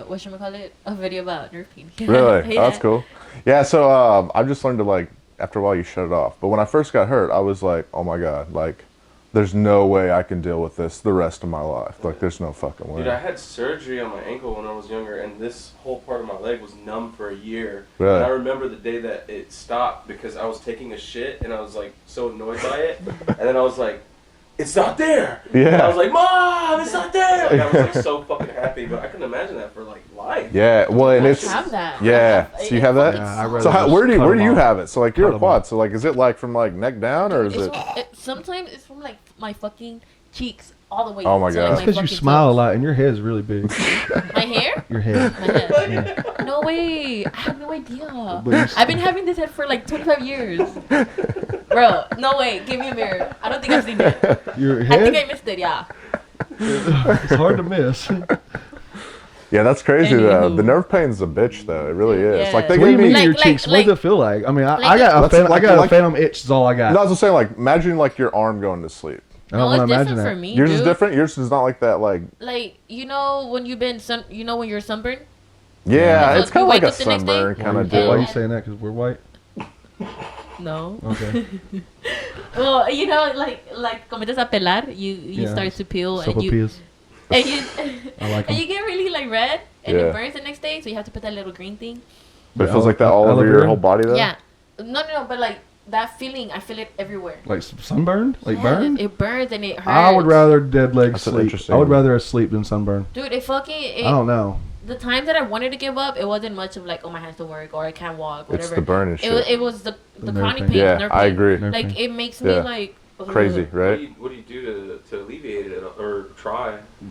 [SPEAKER 4] whatchamacallit, a video about nerve pain.
[SPEAKER 3] really,
[SPEAKER 4] Yeah.
[SPEAKER 3] oh, that's cool. Yeah, so I've just learned to like after a while you shut it off. But when I first got hurt, I was like, oh my god, like there's no way I can deal with this the rest of my life. Like there's no fucking way.
[SPEAKER 2] Dude, I had surgery on my ankle when I was younger, and this whole part of my leg was numb for a year.
[SPEAKER 3] Really?
[SPEAKER 2] And I remember the day that it stopped because I was taking a shit, and I was like so annoyed by it, and then I was like, it's not there.
[SPEAKER 3] Yeah.
[SPEAKER 2] And I was like, Mom, it's not there. Like, I was like so fucking happy, but I couldn't imagine that for like life.
[SPEAKER 3] Yeah, well, and
[SPEAKER 4] I
[SPEAKER 3] it's
[SPEAKER 4] have that.
[SPEAKER 3] yeah.
[SPEAKER 4] I have-
[SPEAKER 3] So you have that.
[SPEAKER 5] Yeah, I'd rather
[SPEAKER 3] So how,
[SPEAKER 5] just
[SPEAKER 3] where do
[SPEAKER 5] cut
[SPEAKER 3] you
[SPEAKER 5] 'em off.
[SPEAKER 3] have it? So like you're
[SPEAKER 5] Cut
[SPEAKER 3] a
[SPEAKER 5] 'em
[SPEAKER 3] quad.
[SPEAKER 5] off.
[SPEAKER 3] So like is it like from like neck down or is
[SPEAKER 4] It's
[SPEAKER 3] it?
[SPEAKER 4] sometimes it's from like my fucking cheeks all the way.
[SPEAKER 3] Oh my
[SPEAKER 4] to,
[SPEAKER 3] God.
[SPEAKER 4] like,
[SPEAKER 5] That's
[SPEAKER 4] my
[SPEAKER 5] because you
[SPEAKER 4] fucking
[SPEAKER 5] smile a
[SPEAKER 4] toes.
[SPEAKER 5] lot and your head is really big.
[SPEAKER 4] My hair?
[SPEAKER 5] Your head.
[SPEAKER 4] My head. No way. I have no idea.
[SPEAKER 5] But you-
[SPEAKER 4] I've been having this head for like 25 years. Bro, no way. Give me a mirror. I don't think I've seen it.
[SPEAKER 5] Your
[SPEAKER 4] I think I
[SPEAKER 5] head.
[SPEAKER 4] missed it, yeah.
[SPEAKER 5] It's hard to miss.
[SPEAKER 3] Yeah, that's crazy though.
[SPEAKER 4] Anywho.
[SPEAKER 3] The nerve pain's a bitch though. It really is.
[SPEAKER 4] Yeah.
[SPEAKER 3] Like they
[SPEAKER 5] What do you
[SPEAKER 3] gave
[SPEAKER 5] mean
[SPEAKER 3] me.
[SPEAKER 5] your
[SPEAKER 4] Like-
[SPEAKER 5] cheeks?
[SPEAKER 4] like-
[SPEAKER 5] what does it feel like? I mean, I
[SPEAKER 4] like-
[SPEAKER 5] got a
[SPEAKER 3] That's like-
[SPEAKER 5] I got a phantom itch. Is all I got.
[SPEAKER 3] No, I was just saying like imagine like your arm going to sleep.
[SPEAKER 5] I don't
[SPEAKER 4] No,
[SPEAKER 5] want
[SPEAKER 4] it's
[SPEAKER 5] to imagine
[SPEAKER 4] different
[SPEAKER 5] that.
[SPEAKER 4] for me,
[SPEAKER 3] Yours
[SPEAKER 4] dude.
[SPEAKER 3] is different. Yours is not like that. Like
[SPEAKER 4] Like, you know when you've been when you're sunburned?
[SPEAKER 3] yeah,
[SPEAKER 4] So
[SPEAKER 3] it's
[SPEAKER 4] you
[SPEAKER 3] kind of like
[SPEAKER 4] wake
[SPEAKER 3] a
[SPEAKER 4] up the next day?
[SPEAKER 3] sunburn kind of
[SPEAKER 5] Why are you
[SPEAKER 3] deal.
[SPEAKER 5] saying that? Because we're white.
[SPEAKER 4] No.
[SPEAKER 5] Okay.
[SPEAKER 4] Well, you know, like comienzas a pelar, you
[SPEAKER 5] Yeah.
[SPEAKER 4] start to peel
[SPEAKER 5] Soap
[SPEAKER 4] and you
[SPEAKER 5] appeals.
[SPEAKER 4] and you
[SPEAKER 5] I like
[SPEAKER 4] and
[SPEAKER 5] 'em.
[SPEAKER 4] you get really like red and
[SPEAKER 3] Yeah.
[SPEAKER 4] it burns the next day, so you have to put that little green thing.
[SPEAKER 3] But it feels like that all
[SPEAKER 5] Aloe
[SPEAKER 3] over your
[SPEAKER 5] vera?
[SPEAKER 3] whole body though.
[SPEAKER 4] Yeah. No, but like that feeling, I feel it everywhere.
[SPEAKER 5] Like sunburned? Like
[SPEAKER 4] Yes,
[SPEAKER 5] burned?
[SPEAKER 4] It burns and it hurts.
[SPEAKER 5] I would rather dead leg
[SPEAKER 3] That's an
[SPEAKER 5] sleep.
[SPEAKER 3] interesting-
[SPEAKER 5] I would rather sleep than sunburn.
[SPEAKER 4] Dude, it fucking.
[SPEAKER 5] I don't know.
[SPEAKER 4] The times that I wanted to give up, it wasn't much of like, oh, my hands don't work or I can't walk, whatever.
[SPEAKER 3] It's the burn and shit.
[SPEAKER 4] It was the
[SPEAKER 5] The nerve
[SPEAKER 4] chronic
[SPEAKER 5] pain.
[SPEAKER 4] pain.
[SPEAKER 3] Yeah,
[SPEAKER 4] nerve
[SPEAKER 3] I
[SPEAKER 4] pain.
[SPEAKER 3] agree.
[SPEAKER 5] Nerve
[SPEAKER 4] Like
[SPEAKER 5] pain.
[SPEAKER 4] it makes me
[SPEAKER 3] Yeah.
[SPEAKER 4] like ugh.
[SPEAKER 3] Crazy,
[SPEAKER 2] What
[SPEAKER 3] right?
[SPEAKER 2] do you do to alleviate it or try?
[SPEAKER 4] I'm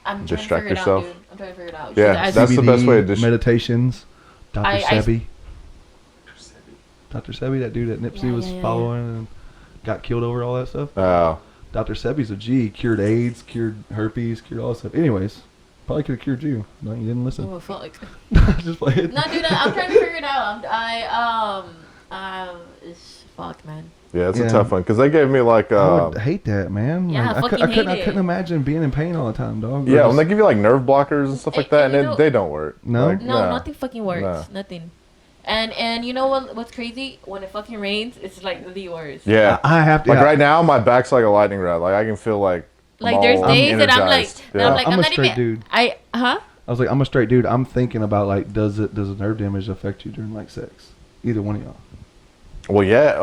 [SPEAKER 4] trying
[SPEAKER 3] Distract
[SPEAKER 4] to figure
[SPEAKER 3] yourself.
[SPEAKER 4] it out, dude. I'm trying to figure it out.
[SPEAKER 3] Yeah,
[SPEAKER 4] Because
[SPEAKER 3] that's the best way to
[SPEAKER 5] CBD, meditations. Dr.
[SPEAKER 4] I-
[SPEAKER 5] Sebi. Dr. Sebi, that dude that Nipsey
[SPEAKER 4] Yeah,
[SPEAKER 5] was
[SPEAKER 4] yeah, yeah,
[SPEAKER 5] following and got killed over all that stuff.
[SPEAKER 3] Oh,
[SPEAKER 5] Dr. Sebi's a G. Cured AIDS, cured herpes, cured all that stuff. Anyways, probably could have cured you. No, you didn't listen.
[SPEAKER 4] Oh fuck.
[SPEAKER 5] Just play it.
[SPEAKER 4] No, dude, I'm trying to figure it out. It's fuck, man.
[SPEAKER 3] yeah, it's
[SPEAKER 5] Yeah.
[SPEAKER 3] a tough one because they gave me like
[SPEAKER 5] I would hate that, man.
[SPEAKER 4] Yeah, I fucking hate
[SPEAKER 5] I
[SPEAKER 4] it.
[SPEAKER 5] couldn't imagine being in pain all the time, dog.
[SPEAKER 3] yeah,
[SPEAKER 5] Or
[SPEAKER 3] when they
[SPEAKER 5] just-
[SPEAKER 3] give you like nerve blockers and stuff like that, and
[SPEAKER 4] you know-
[SPEAKER 3] they don't work.
[SPEAKER 5] No?
[SPEAKER 3] Like,
[SPEAKER 4] No, nothing fucking works.
[SPEAKER 3] No.
[SPEAKER 4] Nothing. And you know what's crazy? When it fucking rains, it's like the worst.
[SPEAKER 3] Yeah,
[SPEAKER 5] I have to.
[SPEAKER 3] like
[SPEAKER 5] yeah.
[SPEAKER 3] right now, my back's like a lightning rod. Like I can feel like
[SPEAKER 4] Like
[SPEAKER 3] I'm
[SPEAKER 4] there's
[SPEAKER 3] all
[SPEAKER 4] days that I'm like,
[SPEAKER 3] energized.
[SPEAKER 4] that I'm
[SPEAKER 3] Yeah.
[SPEAKER 4] like,
[SPEAKER 5] I'm
[SPEAKER 4] I'm
[SPEAKER 5] a
[SPEAKER 4] not
[SPEAKER 5] straight
[SPEAKER 4] even.
[SPEAKER 5] dude.
[SPEAKER 4] I
[SPEAKER 5] I was like, I'm a straight dude. I'm thinking about like, does nerve damage affect you during like sex? Either one of y'all.
[SPEAKER 3] Well, yeah,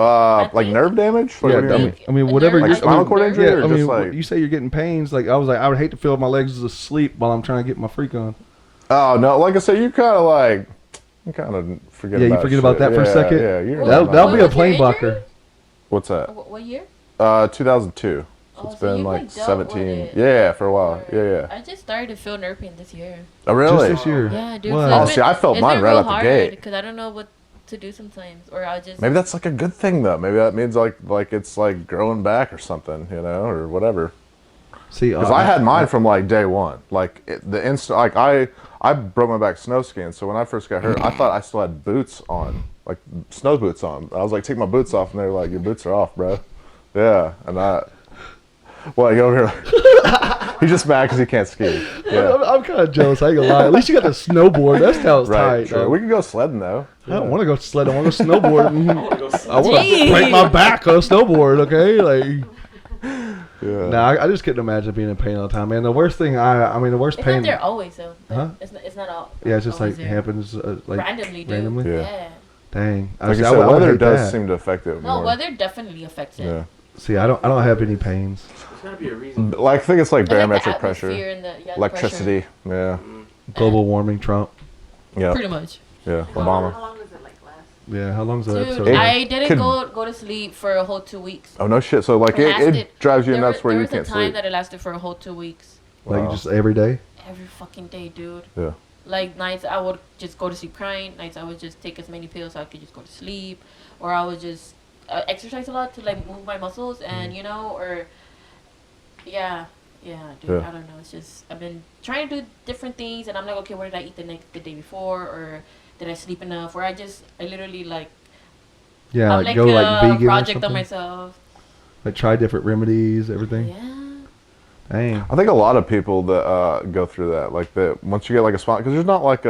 [SPEAKER 3] like
[SPEAKER 4] think-
[SPEAKER 3] nerve damage. Like, what do you
[SPEAKER 5] I
[SPEAKER 3] mean?
[SPEAKER 5] mean, whatever.
[SPEAKER 4] Like
[SPEAKER 5] you're-
[SPEAKER 3] spinal cord injury
[SPEAKER 5] Yeah,
[SPEAKER 3] or
[SPEAKER 5] I mean,
[SPEAKER 3] just like-
[SPEAKER 5] you say you're getting pains. Like I was like, I would hate to feel my legs asleep while I'm trying to get my freak on.
[SPEAKER 3] Oh no, like I said, you kind of like, you kind of forget.
[SPEAKER 5] Yeah, you
[SPEAKER 3] about
[SPEAKER 5] forget about
[SPEAKER 3] shit.
[SPEAKER 5] that for a
[SPEAKER 3] Yeah,
[SPEAKER 5] second?
[SPEAKER 3] Yeah, you're
[SPEAKER 4] That'll-
[SPEAKER 3] not-
[SPEAKER 5] That'll be a
[SPEAKER 4] What's your
[SPEAKER 5] plane
[SPEAKER 4] injury?
[SPEAKER 5] blocker.
[SPEAKER 3] What's that?
[SPEAKER 4] what year?
[SPEAKER 3] 2002. So
[SPEAKER 4] Oh,
[SPEAKER 3] it's
[SPEAKER 4] so
[SPEAKER 3] been
[SPEAKER 4] you've,
[SPEAKER 3] like
[SPEAKER 4] like, dealt
[SPEAKER 3] 17.
[SPEAKER 4] with it.
[SPEAKER 3] Yeah, for a while. Yeah.
[SPEAKER 4] I just started to feel nerve pain this year.
[SPEAKER 3] Oh really?
[SPEAKER 5] Just this year.
[SPEAKER 4] Yeah, dude.
[SPEAKER 5] What?
[SPEAKER 4] So
[SPEAKER 3] Oh,
[SPEAKER 4] it's
[SPEAKER 3] see, I felt
[SPEAKER 4] it's
[SPEAKER 3] mine
[SPEAKER 4] been
[SPEAKER 3] right
[SPEAKER 4] real
[SPEAKER 3] out the
[SPEAKER 4] hard
[SPEAKER 3] gate.
[SPEAKER 4] because I don't know what to do sometimes, or I'll just.
[SPEAKER 3] Maybe that's like a good thing though. Maybe that means like it's like growing back or something, you know, or whatever.
[SPEAKER 5] See,
[SPEAKER 3] Because I had mine from like day one. Like the instant, like I broke my back snow skiing. So when I first got hurt, I thought I still had boots on, like snow boots on. I was like, take my boots off, and they were like, your boots are off, bro. Yeah, and well, you over here. He's just mad because he can't ski. Yeah,
[SPEAKER 5] I'm kind of jealous. I ain't gonna lie. At least you got the snowboard. That sounds
[SPEAKER 3] right.
[SPEAKER 5] tight.
[SPEAKER 3] Sure.
[SPEAKER 5] dog.
[SPEAKER 3] We can go sledding though.
[SPEAKER 5] I don't want to go sledding. I want to go snowboard. I want to
[SPEAKER 4] Jeez.
[SPEAKER 5] break my back on a snowboard. Okay, like.
[SPEAKER 3] Yeah.
[SPEAKER 5] Nah, I just couldn't imagine being in pain all the time, man. The worst thing, I mean, the worst
[SPEAKER 4] It's
[SPEAKER 5] pain.
[SPEAKER 4] not there always though. But
[SPEAKER 5] Huh?
[SPEAKER 4] It's not all.
[SPEAKER 5] Yeah, it's just
[SPEAKER 4] always
[SPEAKER 5] like
[SPEAKER 4] there.
[SPEAKER 5] happens like
[SPEAKER 4] randomly, dude.
[SPEAKER 5] randomly?
[SPEAKER 3] Yeah.
[SPEAKER 4] Yeah.
[SPEAKER 5] Dang.
[SPEAKER 3] Like
[SPEAKER 5] See,
[SPEAKER 3] I said,
[SPEAKER 5] would
[SPEAKER 3] weather
[SPEAKER 5] hate
[SPEAKER 3] does
[SPEAKER 5] that.
[SPEAKER 3] seem to affect it
[SPEAKER 4] No,
[SPEAKER 3] more.
[SPEAKER 4] weather definitely affects it.
[SPEAKER 3] Yeah.
[SPEAKER 5] See, I don't have any pains.
[SPEAKER 2] There's gotta be a reason.
[SPEAKER 3] Like I think it's like
[SPEAKER 4] I think the
[SPEAKER 3] barometric
[SPEAKER 4] atmosphere
[SPEAKER 3] pressure,
[SPEAKER 4] and the pressure.
[SPEAKER 3] electricity. Yeah.
[SPEAKER 5] Global warming, Trump.
[SPEAKER 3] Yeah.
[SPEAKER 4] Pretty much.
[SPEAKER 3] Yeah.
[SPEAKER 6] How
[SPEAKER 3] Obama.
[SPEAKER 6] long does it like last?
[SPEAKER 5] Yeah, how long's the
[SPEAKER 4] Dude,
[SPEAKER 5] episode?
[SPEAKER 3] It
[SPEAKER 4] I didn't
[SPEAKER 3] could-
[SPEAKER 4] go to sleep for a whole 2 weeks.
[SPEAKER 3] Oh no shit. So like
[SPEAKER 4] Lasted-
[SPEAKER 3] it drives you
[SPEAKER 4] there
[SPEAKER 3] nuts
[SPEAKER 4] was-
[SPEAKER 3] where
[SPEAKER 4] there
[SPEAKER 3] you
[SPEAKER 4] was
[SPEAKER 3] can't
[SPEAKER 4] a time
[SPEAKER 3] sleep.
[SPEAKER 4] that it lasted for a whole 2 weeks.
[SPEAKER 5] Like
[SPEAKER 3] Wow.
[SPEAKER 5] just every day?
[SPEAKER 4] Every fucking day, dude.
[SPEAKER 3] Yeah.
[SPEAKER 4] Like nights I would just go to sleep crying. Nights I would just take as many pills so I could just go to sleep, or I would just exercise a lot to like move my muscles and you know, or yeah, Yeah, dude,
[SPEAKER 3] Yeah.
[SPEAKER 4] I don't know. It's just I've been trying to do different things, and I'm like, okay, what did I eat the day before, or did I sleep enough? Or I literally like
[SPEAKER 5] Yeah,
[SPEAKER 4] I'm
[SPEAKER 5] like go like
[SPEAKER 4] a
[SPEAKER 5] vegan or
[SPEAKER 4] project on
[SPEAKER 5] something.
[SPEAKER 4] myself.
[SPEAKER 5] Like try different remedies, everything.
[SPEAKER 4] Yeah.
[SPEAKER 5] Dang.
[SPEAKER 3] I think a lot of people that go through that, like that, once you get like a spot, because there's not like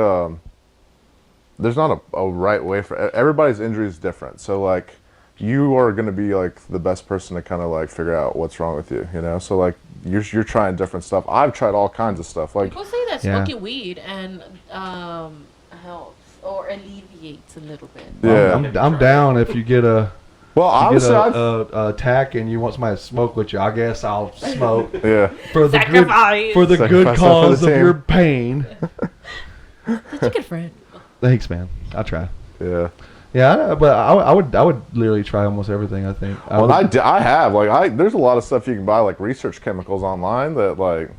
[SPEAKER 3] there's not a right way for everybody's injury is different. So like, you are going to be like the best person to kind of like figure out what's wrong with you, you know. So like, you're trying different stuff. I've tried all kinds of stuff. Like,
[SPEAKER 4] People say that
[SPEAKER 5] Yeah.
[SPEAKER 4] smoking weed and helps or alleviates a little bit.
[SPEAKER 3] yeah.
[SPEAKER 5] I'm down if you get a.
[SPEAKER 3] Well,
[SPEAKER 5] You
[SPEAKER 3] obviously,
[SPEAKER 5] get a attack and you want somebody to smoke with you. I guess I'll smoke
[SPEAKER 3] yeah.
[SPEAKER 5] for the
[SPEAKER 4] Sacrifice.
[SPEAKER 5] good
[SPEAKER 3] Sacrifice for
[SPEAKER 5] cause
[SPEAKER 3] the
[SPEAKER 5] of
[SPEAKER 3] team.
[SPEAKER 5] your pain.
[SPEAKER 4] Such a good friend.
[SPEAKER 5] Thanks, man. I'll try.
[SPEAKER 3] Yeah.
[SPEAKER 5] Yeah, but I would literally try almost everything. I think.
[SPEAKER 3] Well,
[SPEAKER 5] would-
[SPEAKER 3] I have like there's a lot of stuff you can buy like research chemicals online that like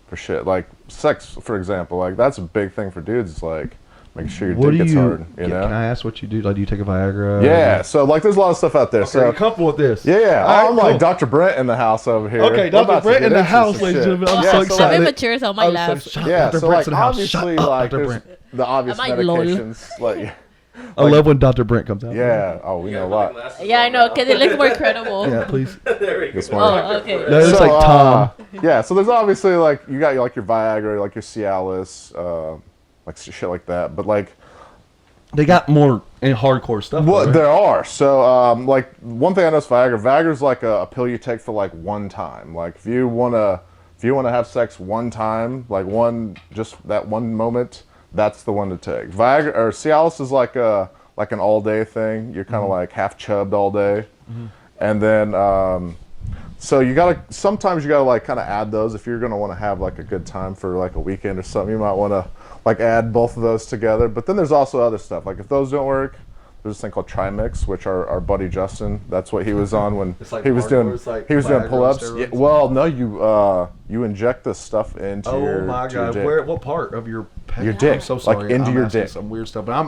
[SPEAKER 3] for shit like sex for example, like that's a big thing for dudes. It's like making sure your
[SPEAKER 5] What
[SPEAKER 3] dick
[SPEAKER 5] do
[SPEAKER 3] gets
[SPEAKER 5] you?
[SPEAKER 3] hard. You
[SPEAKER 5] Can
[SPEAKER 3] know.
[SPEAKER 5] I ask what you do? Like, do you take a Viagra?
[SPEAKER 3] Yeah. So like there's a lot of stuff out there.
[SPEAKER 5] Okay,
[SPEAKER 3] So
[SPEAKER 5] you comfortable with this?
[SPEAKER 3] yeah.
[SPEAKER 5] All right,
[SPEAKER 3] I'm like
[SPEAKER 5] cool.
[SPEAKER 3] Dr. Brent in the house over here.
[SPEAKER 5] Okay,
[SPEAKER 3] We're
[SPEAKER 5] Dr.
[SPEAKER 3] about to
[SPEAKER 5] Brent
[SPEAKER 3] get
[SPEAKER 5] in the
[SPEAKER 3] into
[SPEAKER 5] house,
[SPEAKER 3] some
[SPEAKER 5] ladies and
[SPEAKER 3] shit.
[SPEAKER 5] gentlemen. I'm
[SPEAKER 3] Yeah,
[SPEAKER 5] so
[SPEAKER 3] like,
[SPEAKER 5] excited.
[SPEAKER 4] I'm immature, so I might
[SPEAKER 5] I'm
[SPEAKER 4] laugh.
[SPEAKER 5] so, shut
[SPEAKER 3] Yeah,
[SPEAKER 5] Dr.
[SPEAKER 3] so
[SPEAKER 5] Brent's
[SPEAKER 3] like
[SPEAKER 5] in the house.
[SPEAKER 3] obviously
[SPEAKER 5] Shut up,
[SPEAKER 3] like
[SPEAKER 5] Dr.
[SPEAKER 3] there's
[SPEAKER 5] Brent.
[SPEAKER 3] the obvious
[SPEAKER 4] I might lol.
[SPEAKER 3] medications like
[SPEAKER 5] I love when Dr. Brent comes out.
[SPEAKER 3] yeah. Oh, we know a lot.
[SPEAKER 4] Yeah, I know, because it looks more credible.
[SPEAKER 5] Yeah, please.
[SPEAKER 2] There we go.
[SPEAKER 3] This one.
[SPEAKER 4] Oh, okay.
[SPEAKER 5] No, it's like Tom.
[SPEAKER 3] Yeah, so there's obviously like you got like your Viagra, like your Cialis, like shit like that. But like,
[SPEAKER 5] They got more in hardcore stuff.
[SPEAKER 3] what
[SPEAKER 5] though, right?
[SPEAKER 3] there are. So like one thing I know is Viagra. Viagra's like a pill you take for like one time. Like if you wanna have sex one time, like just that one moment, that's the one to take. Viagra or Cialis is like an all day thing. You're kind of like half chubbed all day, and then so sometimes you gotta like kind of add those if you're gonna want to have like a good time for like a weekend or something. You might want to like add both of those together. But then there's also other stuff. Like if those don't work, there's this thing called Trimix, which our buddy Justin, that's what he was on when
[SPEAKER 5] It's like
[SPEAKER 3] he was
[SPEAKER 5] hardcore,
[SPEAKER 3] doing
[SPEAKER 5] it's like
[SPEAKER 3] he was doing
[SPEAKER 5] Viagra on
[SPEAKER 3] pull-ups. Yeah,
[SPEAKER 5] steroids?
[SPEAKER 3] well, no, you inject this stuff into
[SPEAKER 5] Oh
[SPEAKER 3] your
[SPEAKER 5] my
[SPEAKER 3] to your
[SPEAKER 5] God!
[SPEAKER 3] dick.
[SPEAKER 5] What part of your peck?
[SPEAKER 3] Your dick,
[SPEAKER 5] I'm so
[SPEAKER 3] like
[SPEAKER 5] sorry.
[SPEAKER 3] into
[SPEAKER 5] I'm
[SPEAKER 3] your
[SPEAKER 5] asking
[SPEAKER 3] dick.
[SPEAKER 5] some weird stuff, but I'm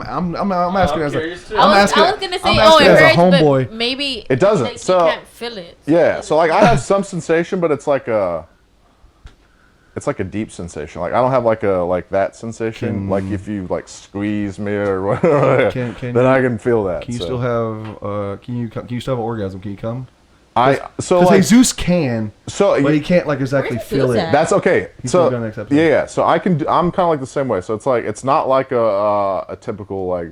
[SPEAKER 5] asking as a
[SPEAKER 2] curious too.
[SPEAKER 5] I'm
[SPEAKER 4] I was
[SPEAKER 5] asking-
[SPEAKER 4] gonna say,
[SPEAKER 5] I'm
[SPEAKER 4] oh, it
[SPEAKER 5] asking as a
[SPEAKER 4] hurts,
[SPEAKER 5] homeboy.
[SPEAKER 4] but maybe
[SPEAKER 3] It doesn't,
[SPEAKER 4] Like,
[SPEAKER 3] so-
[SPEAKER 4] you can't feel it.
[SPEAKER 3] Yeah, so like I have some sensation, but it's like a deep sensation. Like I don't have like that sensation. Like if you like squeeze me or whatever,
[SPEAKER 5] Can
[SPEAKER 3] then I can feel that.
[SPEAKER 5] Can you
[SPEAKER 3] so.
[SPEAKER 5] still have? Can you still have an orgasm? Can you come?
[SPEAKER 3] So
[SPEAKER 5] Because
[SPEAKER 3] like
[SPEAKER 5] Jesus can,
[SPEAKER 3] so
[SPEAKER 5] but he can't like exactly
[SPEAKER 4] Where's
[SPEAKER 5] feel
[SPEAKER 4] Jesus
[SPEAKER 5] it.
[SPEAKER 4] at?
[SPEAKER 3] that's okay.
[SPEAKER 5] He's
[SPEAKER 3] So
[SPEAKER 5] still gonna accept it.
[SPEAKER 3] yeah. So I'm kind of like the same way. So it's like it's not like a typical like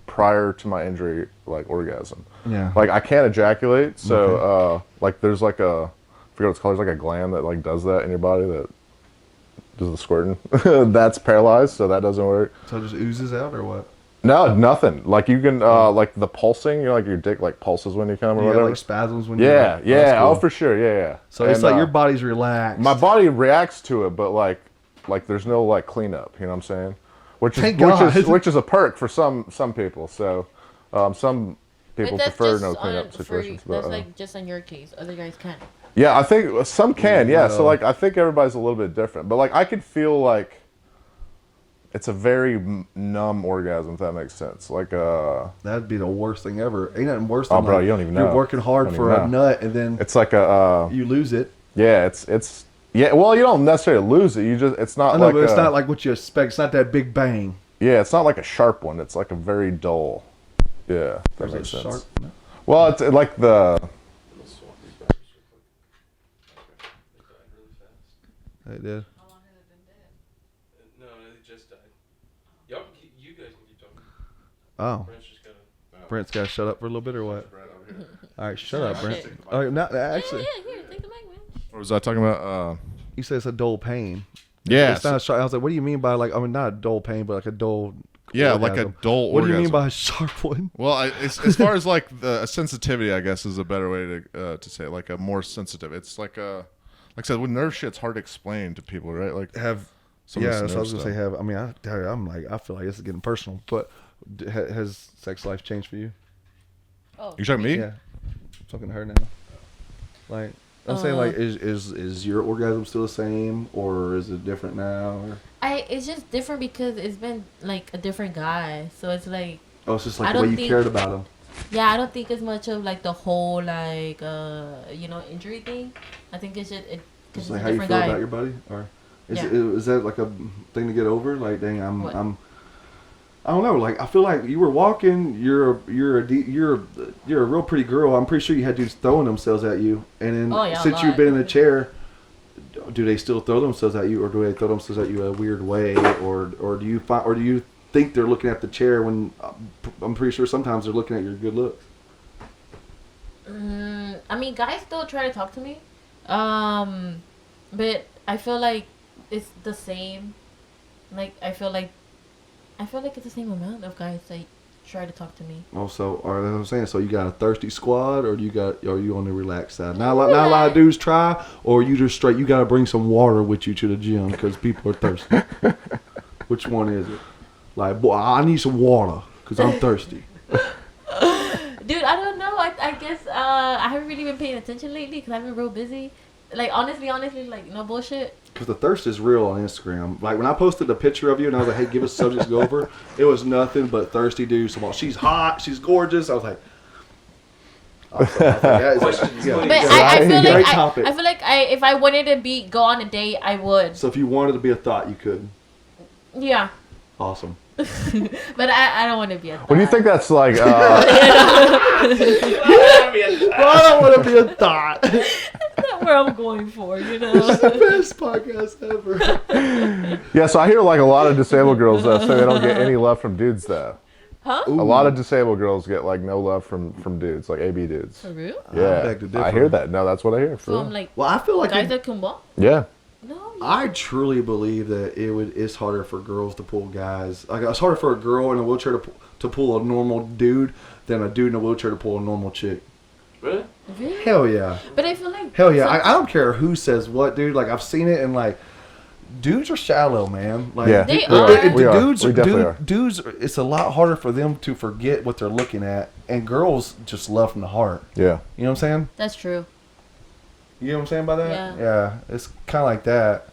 [SPEAKER 3] prior to my injury like orgasm.
[SPEAKER 5] Yeah.
[SPEAKER 3] Like I can't ejaculate. So like there's like I forget what it's called. There's like a gland that like does that in your body that does the squirting. That's paralyzed, so that doesn't work.
[SPEAKER 5] So it just oozes out or what?
[SPEAKER 3] No, nothing. Like you can like the pulsing. You know, like your dick like pulses when you come or
[SPEAKER 5] You
[SPEAKER 3] whatever.
[SPEAKER 5] got like spasms when you.
[SPEAKER 3] Yeah,
[SPEAKER 5] that's
[SPEAKER 3] yeah.
[SPEAKER 5] cool.
[SPEAKER 3] Oh, for sure. Yeah.
[SPEAKER 5] So it's
[SPEAKER 3] And,
[SPEAKER 5] like your body's relaxed.
[SPEAKER 3] my body reacts to it, but like there's no like cleanup. You know what I'm saying?
[SPEAKER 5] Thank God.
[SPEAKER 3] Which is a perk for some people. So some people
[SPEAKER 4] But that's
[SPEAKER 3] prefer
[SPEAKER 4] just
[SPEAKER 3] no cleanup
[SPEAKER 4] on,
[SPEAKER 3] situations.
[SPEAKER 4] that's
[SPEAKER 3] But
[SPEAKER 4] like just on your case. Other guys can't.
[SPEAKER 3] yeah, I think some can. Yeah. So
[SPEAKER 5] Well.
[SPEAKER 3] like I think everybody's a little bit different, but like I could feel like it's a very numb orgasm. If that makes sense. Like
[SPEAKER 5] That'd be the worst thing ever. Ain't nothing worse than
[SPEAKER 3] Oh, bro,
[SPEAKER 5] like,
[SPEAKER 3] you don't even
[SPEAKER 5] you're
[SPEAKER 3] know.
[SPEAKER 5] working hard
[SPEAKER 3] Don't
[SPEAKER 5] for
[SPEAKER 3] even
[SPEAKER 5] a
[SPEAKER 3] know.
[SPEAKER 5] nut and then
[SPEAKER 3] it's like a
[SPEAKER 5] you lose it.
[SPEAKER 3] yeah. It's yeah. Well, you don't necessarily lose it. You just it's not
[SPEAKER 5] I know,
[SPEAKER 3] like
[SPEAKER 5] but it's not like what you expect. It's not that big bang.
[SPEAKER 3] yeah. It's not like a sharp one. It's like a very dull. Yeah, if that
[SPEAKER 5] There's
[SPEAKER 3] makes
[SPEAKER 5] a
[SPEAKER 3] sense.
[SPEAKER 5] sharp. No.
[SPEAKER 3] Well, it's like the
[SPEAKER 5] They did.
[SPEAKER 2] No, they just died. You guys can keep talking.
[SPEAKER 5] Oh,
[SPEAKER 2] Brent's just gotta.
[SPEAKER 5] Brent's got to shut up for a little bit or what? All right, shut up, Brent. Oh, not actually.
[SPEAKER 4] Yeah, here, take the mic, man.
[SPEAKER 3] what was I talking about?
[SPEAKER 5] You said it's a dull pain.
[SPEAKER 3] Yeah,
[SPEAKER 5] It's not a sharp. I was like, what do you mean by like? I mean, not a dull pain, but like a dull.
[SPEAKER 3] yeah, like a
[SPEAKER 5] orgasm.
[SPEAKER 3] dull
[SPEAKER 5] What do you mean
[SPEAKER 3] orgasm.
[SPEAKER 5] by a sharp one?
[SPEAKER 3] Well, as far as like the sensitivity, I guess is a better way to say it, like a more sensitive. It's like I said, with nerve shit's hard to explain to people, right? Like
[SPEAKER 5] Have
[SPEAKER 3] some of
[SPEAKER 5] yeah,
[SPEAKER 3] this
[SPEAKER 5] that's what I was
[SPEAKER 3] nerve
[SPEAKER 5] gonna say.
[SPEAKER 3] stuff.
[SPEAKER 5] Have I mean, I'm like I feel like this is getting personal, but has sex life changed for you?
[SPEAKER 4] Oh,
[SPEAKER 3] You talking to me?
[SPEAKER 5] Yeah, I'm talking to her now. Like I'm saying, like is your orgasm still the same or is it different now? Or?
[SPEAKER 4] it's just different because it's been like a different guy. So it's like,
[SPEAKER 5] Oh, it's just
[SPEAKER 4] I
[SPEAKER 5] like the
[SPEAKER 4] don't
[SPEAKER 5] way you
[SPEAKER 4] think-
[SPEAKER 5] cared about him.
[SPEAKER 4] yeah, I don't think as much of like the whole like injury thing. I think it's just 'Cause
[SPEAKER 5] It's
[SPEAKER 4] he's
[SPEAKER 5] like
[SPEAKER 4] a
[SPEAKER 5] how you
[SPEAKER 4] different
[SPEAKER 5] feel
[SPEAKER 4] guy.
[SPEAKER 5] about your buddy, or
[SPEAKER 4] Yeah.
[SPEAKER 5] is that like a thing to get over? Like, dang,
[SPEAKER 4] What?
[SPEAKER 5] I don't know. Like, I feel like you were walking. You're a real pretty girl. I'm pretty sure you had dudes throwing themselves at you, and then
[SPEAKER 4] Oh, yeah, a
[SPEAKER 5] since you've
[SPEAKER 4] lot.
[SPEAKER 5] been in a chair, do they still throw themselves at you, or do they throw themselves at you a weird way, or do you think they're looking at the chair when I'm pretty sure sometimes they're looking at your good looks?
[SPEAKER 4] I mean, guys still try to talk to me, but I feel like it's the same. Like I feel like it's the same amount of guys that try to talk to me.
[SPEAKER 5] Also, or that's what I'm saying. So you got a thirsty squad, or are you on the relaxed side? Not a lot of dudes try, or you just straight. You got to bring some water with you to the gym because people are thirsty. Which one is it? Like, boy, I need some water because I'm thirsty.
[SPEAKER 4] Dude, I don't know. I guess I haven't really been paying attention lately because I've been real busy. Like honestly, like no bullshit.
[SPEAKER 5] Because the thirst is real on Instagram. Like when I posted the picture of you and I was like, "Hey, give us subjects to go over," it was nothing but thirsty dudes. So, she's hot, she's gorgeous. I was like, that is
[SPEAKER 2] Questions,
[SPEAKER 5] yeah.
[SPEAKER 2] please.
[SPEAKER 4] But
[SPEAKER 3] Right.
[SPEAKER 4] I feel
[SPEAKER 5] Great
[SPEAKER 4] like
[SPEAKER 5] topic.
[SPEAKER 4] I feel like if I wanted to go on a date, I would.
[SPEAKER 5] So if you wanted to be a thought, you could.
[SPEAKER 4] Yeah,
[SPEAKER 5] Awesome.
[SPEAKER 4] but I don't want to be a.
[SPEAKER 3] What do you think that's like?
[SPEAKER 5] I don't want to be a thought.
[SPEAKER 4] That's not where I'm going for, you know.
[SPEAKER 5] It's the best podcast ever.
[SPEAKER 3] Yeah, so I hear like a lot of disabled girls say they don't get any love from dudes though.
[SPEAKER 4] Huh?
[SPEAKER 3] A lot of disabled girls get like no love from dudes, like AB dudes.
[SPEAKER 4] For real?
[SPEAKER 3] Yeah,
[SPEAKER 5] beg to differ.
[SPEAKER 3] I hear that. No, that's what I hear. For
[SPEAKER 4] So
[SPEAKER 3] real.
[SPEAKER 4] I'm like,
[SPEAKER 5] Well, I feel like
[SPEAKER 4] guys that can walk?
[SPEAKER 3] Yeah.
[SPEAKER 4] No.
[SPEAKER 5] I truly believe that it's harder for girls to pull guys. Like it's harder for a girl in a wheelchair to pull a normal dude than a dude in a wheelchair to pull a normal chick.
[SPEAKER 2] Really?
[SPEAKER 4] Really?
[SPEAKER 5] Hell yeah.
[SPEAKER 4] But I feel like.
[SPEAKER 5] Hell yeah.
[SPEAKER 4] some-
[SPEAKER 5] I don't care who says what, dude. Like I've seen it and like dudes are shallow, man. Like
[SPEAKER 3] Yeah,
[SPEAKER 4] They
[SPEAKER 3] we
[SPEAKER 4] are.
[SPEAKER 3] are. We are.
[SPEAKER 5] dudes
[SPEAKER 3] We definitely are.
[SPEAKER 5] dudes it's a lot harder for them to forget what they're looking at, and girls just love from the heart.
[SPEAKER 3] Yeah.
[SPEAKER 5] You know what I'm saying?
[SPEAKER 4] That's true.
[SPEAKER 5] You know what I'm saying by that?
[SPEAKER 4] Yeah.
[SPEAKER 5] Yeah, it's kind of like that.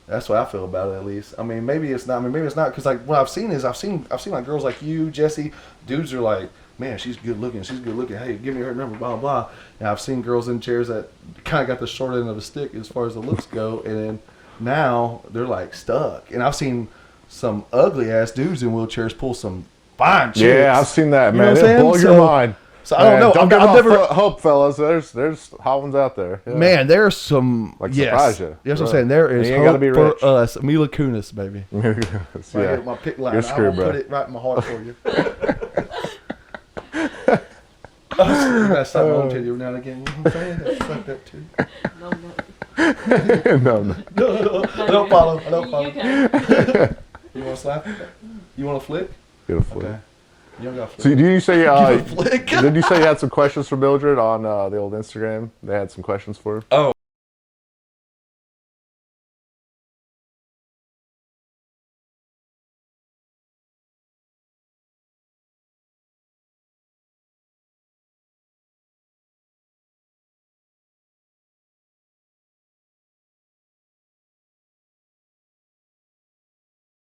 [SPEAKER 5] That's what I feel about it, at least. I mean, maybe it's not. Because like what I've seen like girls like you, Jesse. Dudes are like, man, she's good looking. Hey, give me her number, blah blah. And I've seen girls in chairs that kind of got the short end of the stick as far as the looks go, and then now they're like stuck. And I've seen some ugly ass dudes in wheelchairs pull some fine chicks.
[SPEAKER 3] Yeah, I've seen that,
[SPEAKER 5] You know
[SPEAKER 3] man.
[SPEAKER 5] what I'm
[SPEAKER 3] It blows
[SPEAKER 5] saying?
[SPEAKER 3] your mind.
[SPEAKER 5] So I don't know.
[SPEAKER 3] Don't
[SPEAKER 5] I've
[SPEAKER 3] give
[SPEAKER 5] never.
[SPEAKER 3] hope, fellas. There's hot ones out there. Yeah.
[SPEAKER 5] Man, there's some.
[SPEAKER 3] Like,
[SPEAKER 5] yes.
[SPEAKER 3] surprise you.
[SPEAKER 5] That's what I'm
[SPEAKER 3] Right.
[SPEAKER 5] saying. There
[SPEAKER 3] And
[SPEAKER 5] is
[SPEAKER 3] you ain't gotta
[SPEAKER 5] hope
[SPEAKER 3] be
[SPEAKER 5] for
[SPEAKER 3] rich.
[SPEAKER 5] us. Mila Kunis, baby.
[SPEAKER 3] yeah.
[SPEAKER 5] Right here, my pick line.
[SPEAKER 3] You're
[SPEAKER 5] I
[SPEAKER 3] screwed,
[SPEAKER 5] will
[SPEAKER 3] bro.
[SPEAKER 5] put it right in my heart for you. That's something on you now and again. You know what I'm saying? That's like that too.
[SPEAKER 4] No, no.
[SPEAKER 3] no.
[SPEAKER 5] No, I don't follow. I don't follow.
[SPEAKER 4] You can.
[SPEAKER 5] You want to slap? You want to flick?
[SPEAKER 3] Beautiful.
[SPEAKER 5] Okay. You don't got
[SPEAKER 3] So
[SPEAKER 5] flick.
[SPEAKER 3] did you say
[SPEAKER 5] Give a flick.
[SPEAKER 3] did you say you had some questions for Mildred on the old Instagram? They had some questions for her.
[SPEAKER 1] Oh,